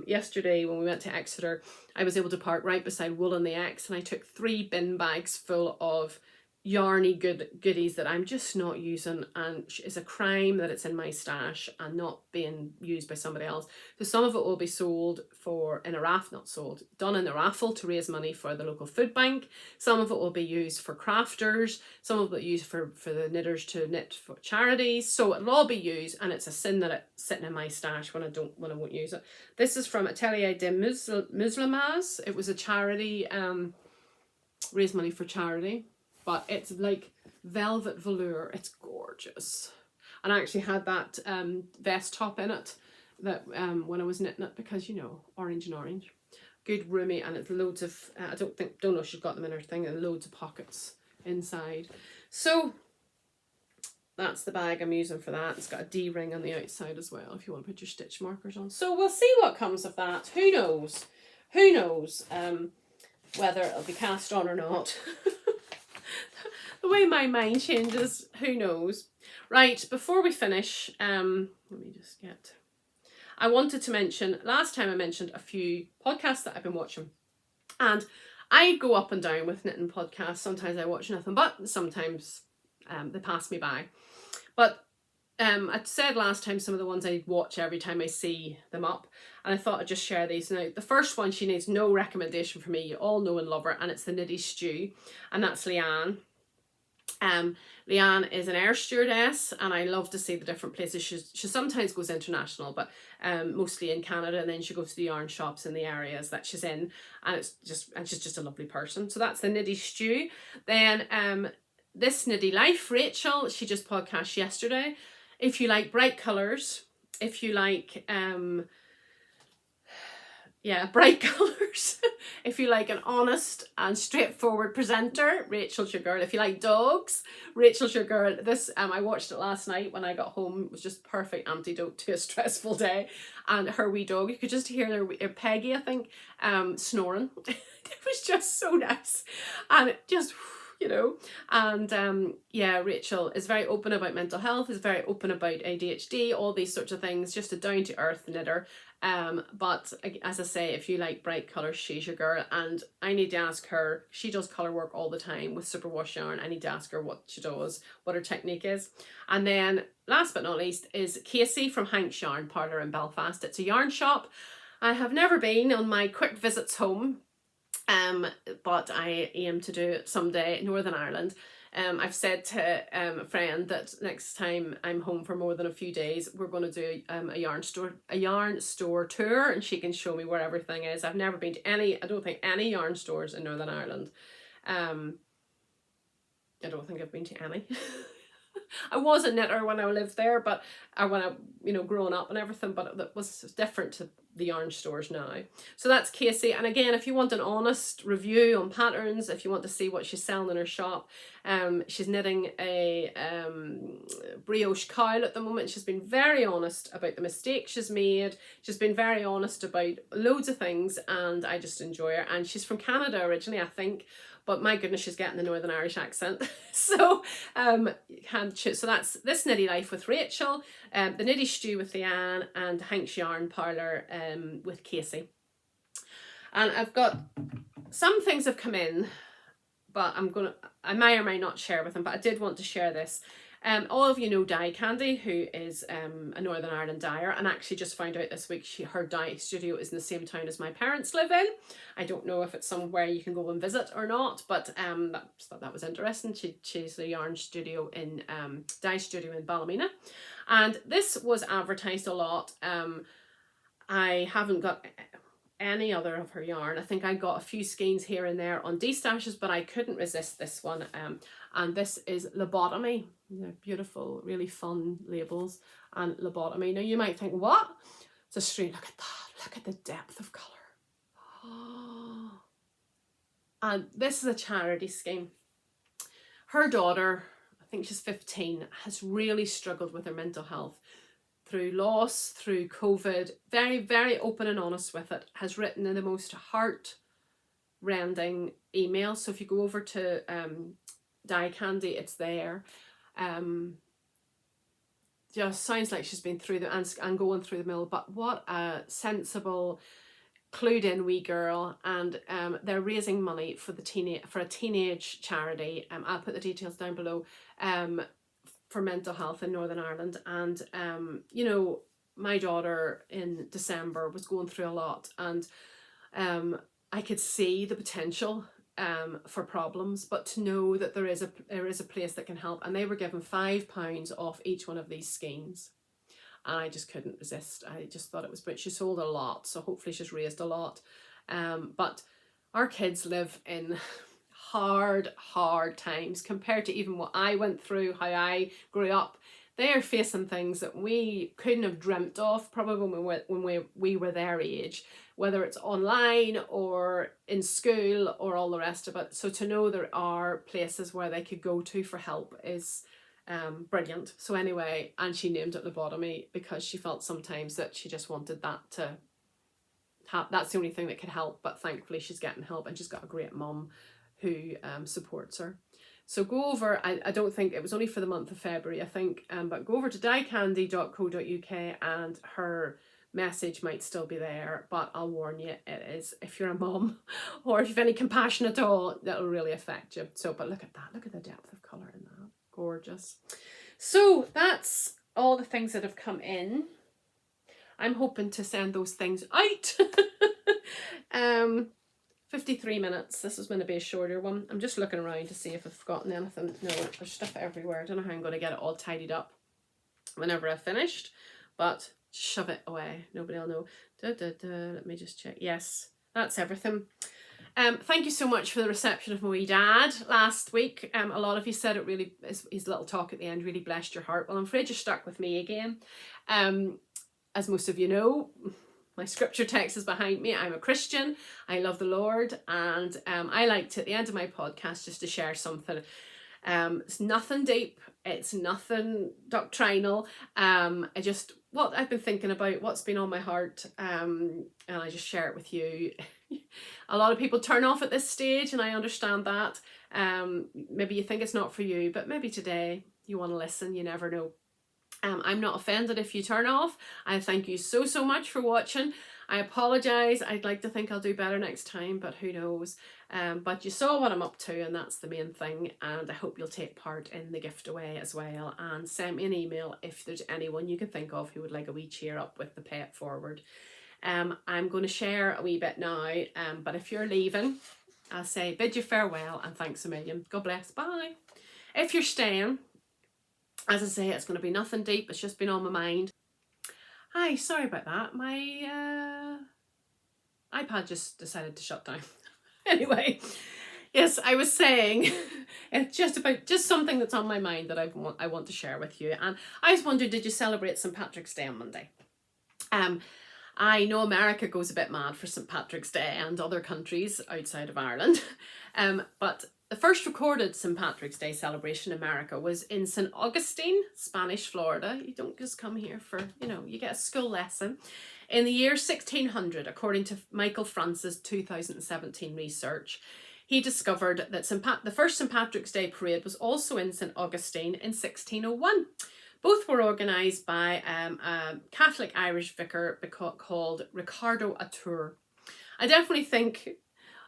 Yesterday when we went to Exeter, I was able to park right beside Wool and the X, and I took 3 bin bags full of Yarnie goodies that I'm just not using, and it's a crime that it's in my stash and not being used by somebody else. So some of it will be sold in a raffle, not sold, done in a raffle to raise money for the local food bank. Some of it will be used for crafters, some of it used for the knitters to knit for charities. So it'll all be used, and it's a sin that it's sitting in my stash when I won't use it. This is from Atelier des Musulmans. It was a charity, raise money for charity. But it's like velvet velour. It's gorgeous. And I actually had that vest top in it that when I was knitting it, because, you know, orange and orange. Good roomy, and it's loads of, don't know if she's got them in her thing, and loads of pockets inside. So that's the bag I'm using for that. It's got a D ring on the outside as well if you want to put your stitch markers on. So we'll see what comes of that. Who knows? Who knows whether it'll be cast on or not. The way my mind changes, who knows. Right, before we finish, let me just get... I wanted to mention, last time I mentioned a few podcasts that I've been watching. And I go up and down with knitting podcasts. Sometimes I watch nothing, but sometimes they pass me by. But I said last time some of the ones I watch every time I see them up, and I thought I'd just share these now. The first one, she needs no recommendation from me. You all know and love her, and it's the Knitty Stew, and that's Leanne. Leanne is an air stewardess, and I love to see the different places. She sometimes goes international, but mostly in Canada, and then she goes to the yarn shops in the areas that she's in, and she's just a lovely person. So that's the Knitty Stew. Then This Knitty Life, Rachel, she just podcasted yesterday. If you like bright colours, if you like bright colours. If you like an honest and straightforward presenter, Rachel's your girl. If you like dogs, Rachel's your girl. This I watched it last night when I got home. It was just perfect antidote to a stressful day. And her wee dog, you could just hear her, Peggy, I think, snoring. It was just so nice. And it just, you know. And yeah, Rachel is very open about mental health, is very open about ADHD, all these sorts of things, just a down to earth knitter. But as I say, if you like bright colours, she's your girl. And I need to ask her, she does colour work all the time with superwash yarn. I need to ask her what she does, what her technique is. And then last but not least is Casey from Hank's Yarn Parlour in Belfast. It's a yarn shop. I have never been on my quick visits home, but I aim to do it someday in Northern Ireland. I've said to a friend that next time I'm home for more than a few days, we're going to do a yarn store tour, and she can show me where everything is. I've never been to any, I don't think any yarn stores in Northern Ireland. I don't think I've been to any. I was a knitter when I lived there, but when I, you know, growing up and everything, but that was different to the yarn stores now. So that's Casey. And again, if you want an honest review on patterns, if you want to see what she's selling in her shop, she's knitting a brioche cowl at the moment. She's been very honest about the mistakes she's made. She's been very honest about loads of things, and I just enjoy her. And she's from Canada originally, I think. But my goodness, she's getting the Northern Irish accent. So so that's This Knitty Life with Rachel, the Knitty Stew with Leanne, and Hank's Yarn Parlour with Casey. And I've got some things have come in, but I may or may not share with them, but I did want to share this. All of you know Dye Candy, who is a Northern Ireland dyer, and actually just found out this week her dye studio is in the same town as my parents live in. I don't know if it's somewhere you can go and visit or not, but that was interesting. She's a yarn studio in dye studio in Ballymena, and this was advertised a lot. I haven't got any other of her yarn. I think I got a few skeins here and there on D-stashes, but I couldn't resist this one. And this is Lobotomy. They're beautiful, really fun labels. And Lobotomy. Now you might think, what? It's a straight, look at that. Look at the depth of colour. And this is a charity scheme. Her daughter, I think she's 15, has really struggled with her mental health through loss, through COVID, very, very open and honest with it, has written in the most heart-rending email. So if you go over to Dye Candy, it's there. Just sounds like she's been through and going through the mill, but what a sensible, clued in wee girl. And they're raising money for a teenage charity. I'll put the details down below. For mental health in Northern Ireland. And you know, my daughter in December was going through a lot, and I could see the potential for problems, but to know that there is a place that can help. And they were given £5 off each one of these skeins, and I just couldn't resist. I just thought it was, but she sold a lot, so hopefully she's raised a lot. But our kids live in hard times compared to even what I went through, how I grew up. They are facing things that we couldn't have dreamt of probably when we were their age, whether it's online or in school or all the rest of it. So to know there are places where they could go to for help is brilliant. So anyway, and she named it Lobotomy because she felt sometimes that she just wanted that to that's the only thing that could help. But thankfully she's getting help, and she's got a great mum who supports her. So go over, I don't think, it was only for the month of February, I think, but go over to dyecandy.co.uk and her message might still be there, but I'll warn you, it is, if you're a mum or if you've any compassion at all, that'll really affect you. So, but look at that, look at the depth of colour in that, gorgeous. So that's all the things that have come in. I'm hoping to send those things out. 53 minutes. This is going to be a shorter one. I'm just looking around to see if I've forgotten anything. No, there's stuff everywhere. I don't know how I'm going to get it all tidied up whenever I've finished, but shove it away. Nobody will know. Let me just check. Yes, that's everything. Thank you so much for the reception of my wee dad last week. A lot of you said it really, his little talk at the end really blessed your heart. Well, I'm afraid you're stuck with me again. As most of you know, my scripture text is behind me. I'm a Christian. I love the Lord. And I like to, at the end of my podcast, just to share something. It's nothing deep. It's nothing doctrinal. What I've been thinking about, what's been on my heart. And I just share it with you. A lot of people turn off at this stage, and I understand that. Maybe you think it's not for you, but maybe today you want to listen. You never know. I'm not offended if you turn off. I thank you so much for watching. I apologise. I'd like to think I'll do better next time, but who knows. But you saw what I'm up to, and that's the main thing. And I hope you'll take part in the giveaway as well. And send me an email if there's anyone you can think of who would like a wee cheer up with the Pay It Forward. I'm going to share a wee bit now. But if you're leaving, I'll say bid you farewell and thanks a million. God bless. Bye. If you're staying, as I say, it's going to be nothing deep. It's just been on my mind. Hi, sorry about that. My iPad just decided to shut down. Anyway, yes, I was saying it's just something that's on my mind that I want to share with you. And I was wondering, did you celebrate St. Patrick's Day on Monday? I know America goes a bit mad for St. Patrick's Day and other countries outside of Ireland, but the first recorded St. Patrick's Day celebration in America was in St. Augustine, Spanish Florida. You don't just come here for, you get a school lesson. In the year 1600, according to Michael France's 2017 research, he discovered that the first St. Patrick's Day parade was also in St. Augustine in 1601. Both were organised by a Catholic Irish vicar called Ricardo Atour. I definitely think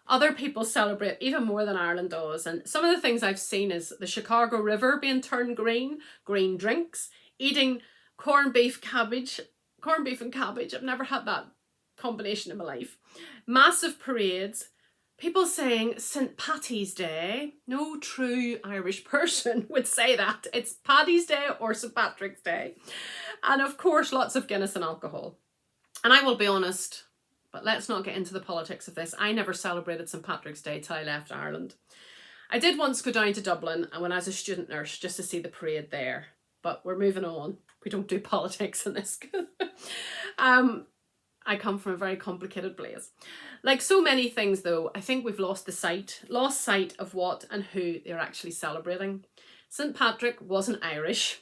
other people celebrate even more than Ireland does. And some of the things I've seen is the Chicago River being turned green, green drinks, eating corned beef and cabbage. I've never had that combination in my life. Massive parades. People saying St. Patty's Day. No true Irish person would say that. It's Paddy's Day or St. Patrick's Day. And of course, lots of Guinness and alcohol. And I will be honest, but let's not get into the politics of this. I never celebrated St. Patrick's Day till I left Ireland. I did once go down to Dublin and when I was a student nurse just to see the parade there. But we're moving on. We don't do politics in this. I come from a very complicated place. Like so many things though, I think we've lost sight of what and who they're actually celebrating. St. Patrick wasn't Irish.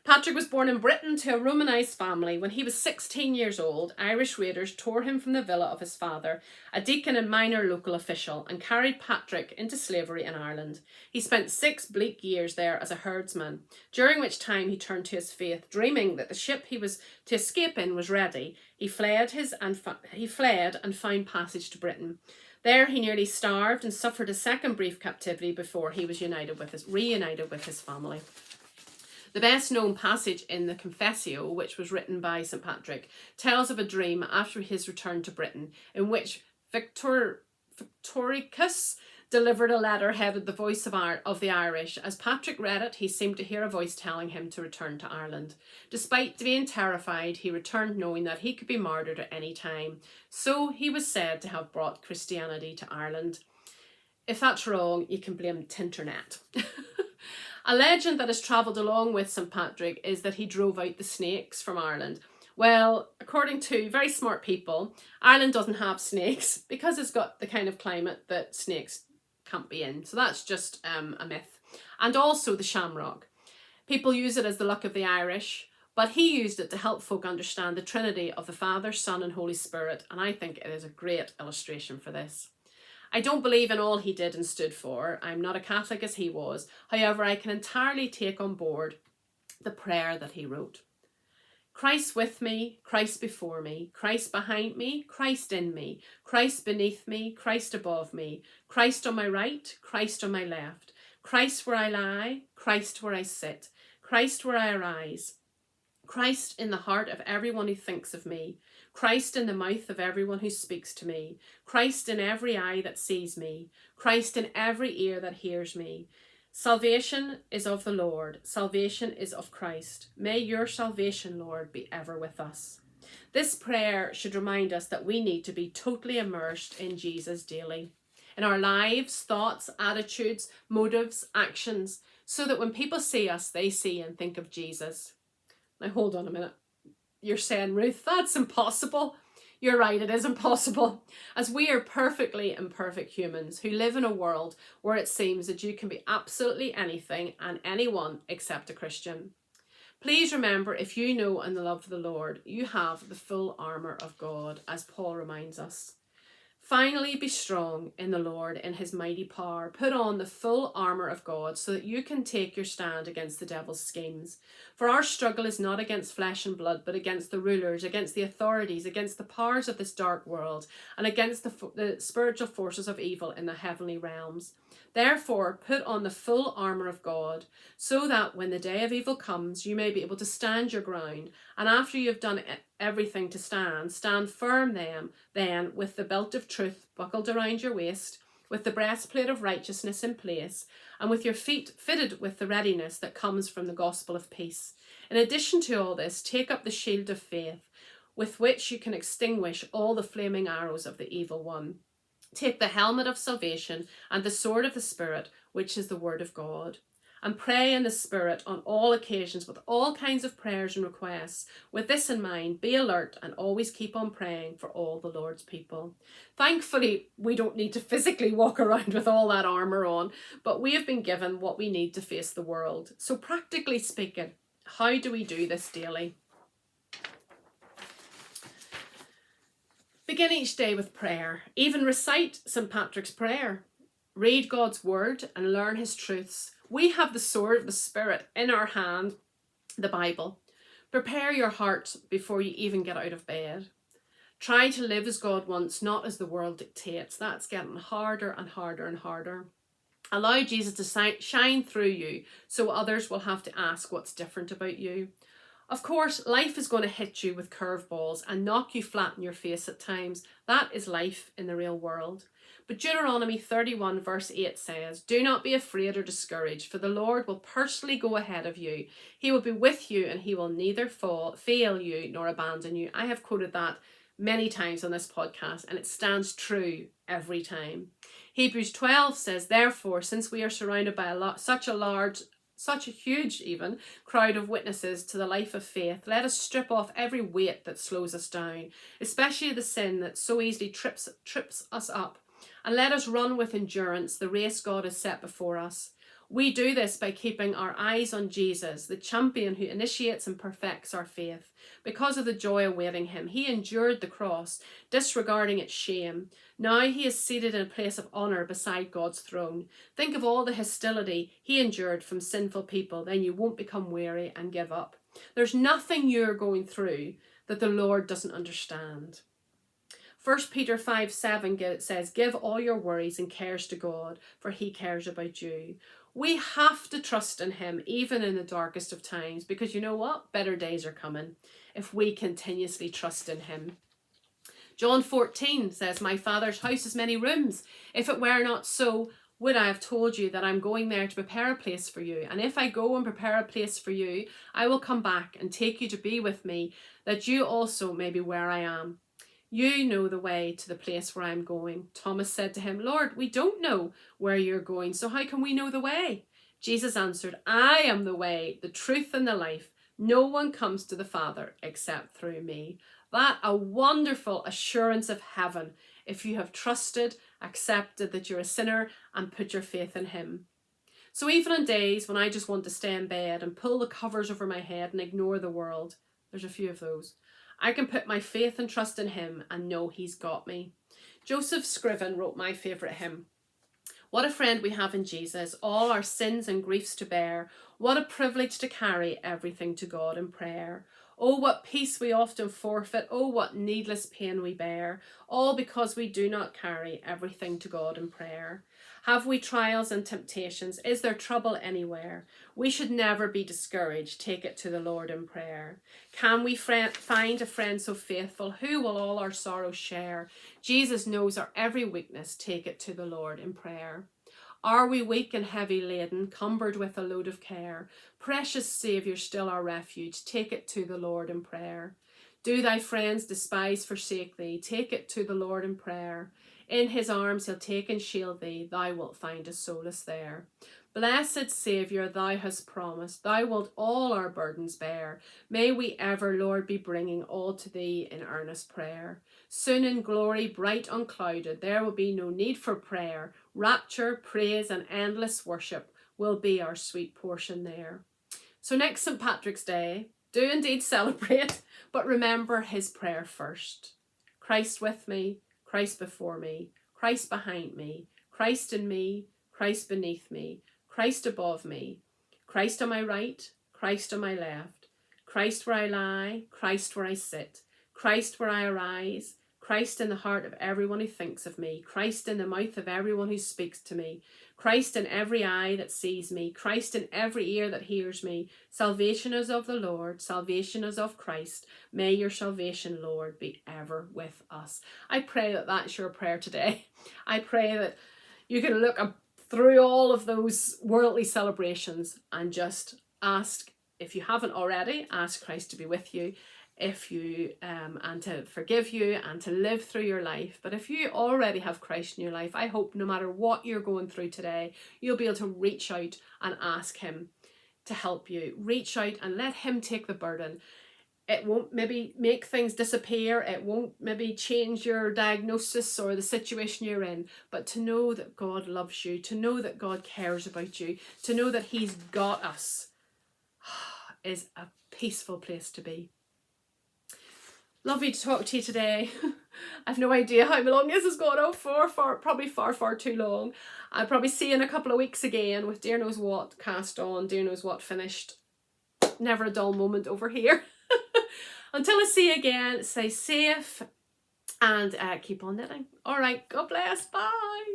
Patrick was born in Britain to a Romanised family. When he was 16 years old, Irish raiders tore him from the villa of his father, a deacon and minor local official, and carried Patrick into slavery in Ireland. He spent 6 bleak years there as a herdsman, during which time he turned to his faith, dreaming that the ship he was to escape in was ready. He fled and found passage to Britain. There he nearly starved and suffered a second brief captivity before he was reunited with his family. The best known passage in the Confessio, which was written by St. Patrick, tells of a dream after his return to Britain in which Victoricus delivered a letter headed The Voice of the Irish. As Patrick read it, he seemed to hear a voice telling him to return to Ireland. Despite being terrified, he returned knowing that he could be murdered at any time. So he was said to have brought Christianity to Ireland. If that's wrong, you can blame Tinternet. A legend that has travelled along with St. Patrick is that he drove out the snakes from Ireland. Well, according to very smart people, Ireland doesn't have snakes because it's got the kind of climate that snakes can't be in. So that's just a myth. And also the shamrock. People use it as the luck of the Irish, but he used it to help folk understand the Trinity of the Father, Son and Holy Spirit. And I think it is a great illustration for this. I don't believe in all he did and stood for. I'm not a Catholic as he was. However, I can entirely take on board the prayer that he wrote. Christ with me, Christ before me, Christ behind me, Christ in me, Christ beneath me, Christ above me, Christ on my right, Christ on my left, Christ where I lie, Christ where I sit, Christ where I arise, Christ in the heart of everyone who thinks of me, Christ in the mouth of everyone who speaks to me, Christ in every eye that sees me, Christ in every ear that hears me. Salvation is of the Lord, salvation is of Christ. May your salvation, Lord, be ever with us. This prayer should remind us that we need to be totally immersed in Jesus daily, in our lives, thoughts, attitudes, motives, actions, so that when people see us, they see and think of Jesus. Now hold on a minute. You're saying, Ruth, that's impossible. You're right, it is impossible, as we are perfectly imperfect humans who live in a world where it seems that you can be absolutely anything and anyone except a Christian. Please remember, if you know and love the Lord, you have the full armour of God, as Paul reminds us. Finally, be strong in the Lord, in his mighty power. Put on the full armour of God so that you can take your stand against the devil's schemes. For our struggle is not against flesh and blood, but against the rulers, against the authorities, against the powers of this dark world, and against the spiritual forces of evil in the heavenly realms. Therefore, put on the full armour of God, so that when the day of evil comes, you may be able to stand your ground. And after you have done everything to stand, stand firm then with the belt of truth buckled around your waist, with the breastplate of righteousness in place, and with your feet fitted with the readiness that comes from the gospel of peace. In addition to all this, take up the shield of faith, with which you can extinguish all the flaming arrows of the evil one. Take the helmet of salvation and the sword of the Spirit, which is the word of God. And pray in the Spirit on all occasions with all kinds of prayers and requests. With this in mind, be alert and always keep on praying for all the Lord's people. Thankfully, we don't need to physically walk around with all that armour on, but we have been given what we need to face the world. So practically speaking, how do we do this daily? Begin each day with prayer. Even recite St. Patrick's Prayer. Read God's word and learn his truths. We have the sword of the Spirit in our hand, the Bible. Prepare your heart before you even get out of bed. Try to live as God wants, not as the world dictates. That's getting harder and harder and harder. Allow Jesus to shine through you so others will have to ask what's different about you. Of course, life is going to hit you with curveballs and knock you flat in your face at times. That is life in the real world. But Deuteronomy 31 verse 8 says, "Do not be afraid or discouraged, for the Lord will personally go ahead of you. He will be with you and he will neither fail you nor abandon you." I have quoted that many times on this podcast and it stands true every time. Hebrews 12 says, "Therefore, since we are surrounded by such a huge even crowd of witnesses to the life of faith, let us strip off every weight that slows us down, especially the sin that so easily trips us up, and let us run with endurance the race God has set before us. We do this by keeping our eyes on Jesus, the champion who initiates and perfects our faith. Because of the joy awaiting him, he endured the cross, disregarding its shame. Now he is seated in a place of honour beside God's throne. Think of all the hostility he endured from sinful people, then you won't become weary and give up. There's nothing you're going through that the Lord doesn't understand." 1 Peter 5:7 says, "Give all your worries and cares to God, for he cares about you." We have to trust in him even in the darkest of times, because you know what? Better days are coming if we continuously trust in him. John 14 says, "My Father's house has many rooms. If it were not so, would I have told you that I'm going there to prepare a place for you? And if I go and prepare a place for you, I will come back and take you to be with me, that you also may be where I am. You know the way to the place where I'm going." Thomas said to him, "Lord, we don't know where you're going, so how can we know the way?" Jesus answered, "I am the way, the truth, and the life. No one comes to the Father except through me." That a wonderful assurance of heaven if you have trusted, accepted that you're a sinner and put your faith in him. So even on days when I just want to stay in bed and pull the covers over my head and ignore the world, there's a few of those, I can put my faith and trust in him and know he's got me. Joseph Scriven wrote my favourite hymn. What a friend we have in Jesus, all our sins and griefs to bear. What a privilege to carry everything to God in prayer. Oh, what peace we often forfeit. Oh, what needless pain we bear. All because we do not carry everything to God in prayer. Have we trials and temptations? Is there trouble anywhere? We should never be discouraged. Take it to the Lord in prayer. Can we find a friend so faithful who will all our sorrows share? Jesus knows our every weakness. Take it to the Lord in prayer. Are we weak and heavy laden, cumbered with a load of care? Precious Saviour, still our refuge. Take it to the Lord in prayer. Do thy friends forsake thee? Take it to the Lord in prayer. In his arms he'll take and shield thee. Thou wilt find a solace there. Blessed Saviour, thou hast promised, thou wilt all our burdens bear. May we ever, Lord, be bringing all to thee in earnest prayer. Soon in glory, bright unclouded, there will be no need for prayer. Rapture, praise, and endless worship will be our sweet portion there. So next St. Patrick's Day, do indeed celebrate, but remember his prayer first. Christ with me, Christ before me, Christ behind me, Christ in me, Christ beneath me, Christ above me, Christ on my right, Christ on my left, Christ where I lie, Christ where I sit, Christ where I arise, Christ in the heart of everyone who thinks of me, Christ in the mouth of everyone who speaks to me, Christ in every eye that sees me, Christ in every ear that hears me. Salvation is of the Lord, salvation is of Christ. May your salvation, Lord, be ever with us. I pray that that's your prayer today. I pray that you can look through all of those worldly celebrations and just ask, if you haven't already, ask Christ to be with you, if you and to forgive you and to live through your life. But if you already have Christ in your life, I hope no matter what you're going through today, you'll be able to reach out and ask him to help you. Reach out and let him take the burden. It won't maybe make things disappear, it won't maybe change your diagnosis or the situation you're in, but to know that God loves you, to know that God cares about you, to know that he's got us is a peaceful place to be. Lovely to talk to you today. I've no idea how long this is going on for, probably far too long. I'll probably see you in a couple of weeks again with dear knows what cast on, dear knows what finished. Never a dull moment over here. Until I see you again, stay safe and keep on knitting. All right, God bless. Bye.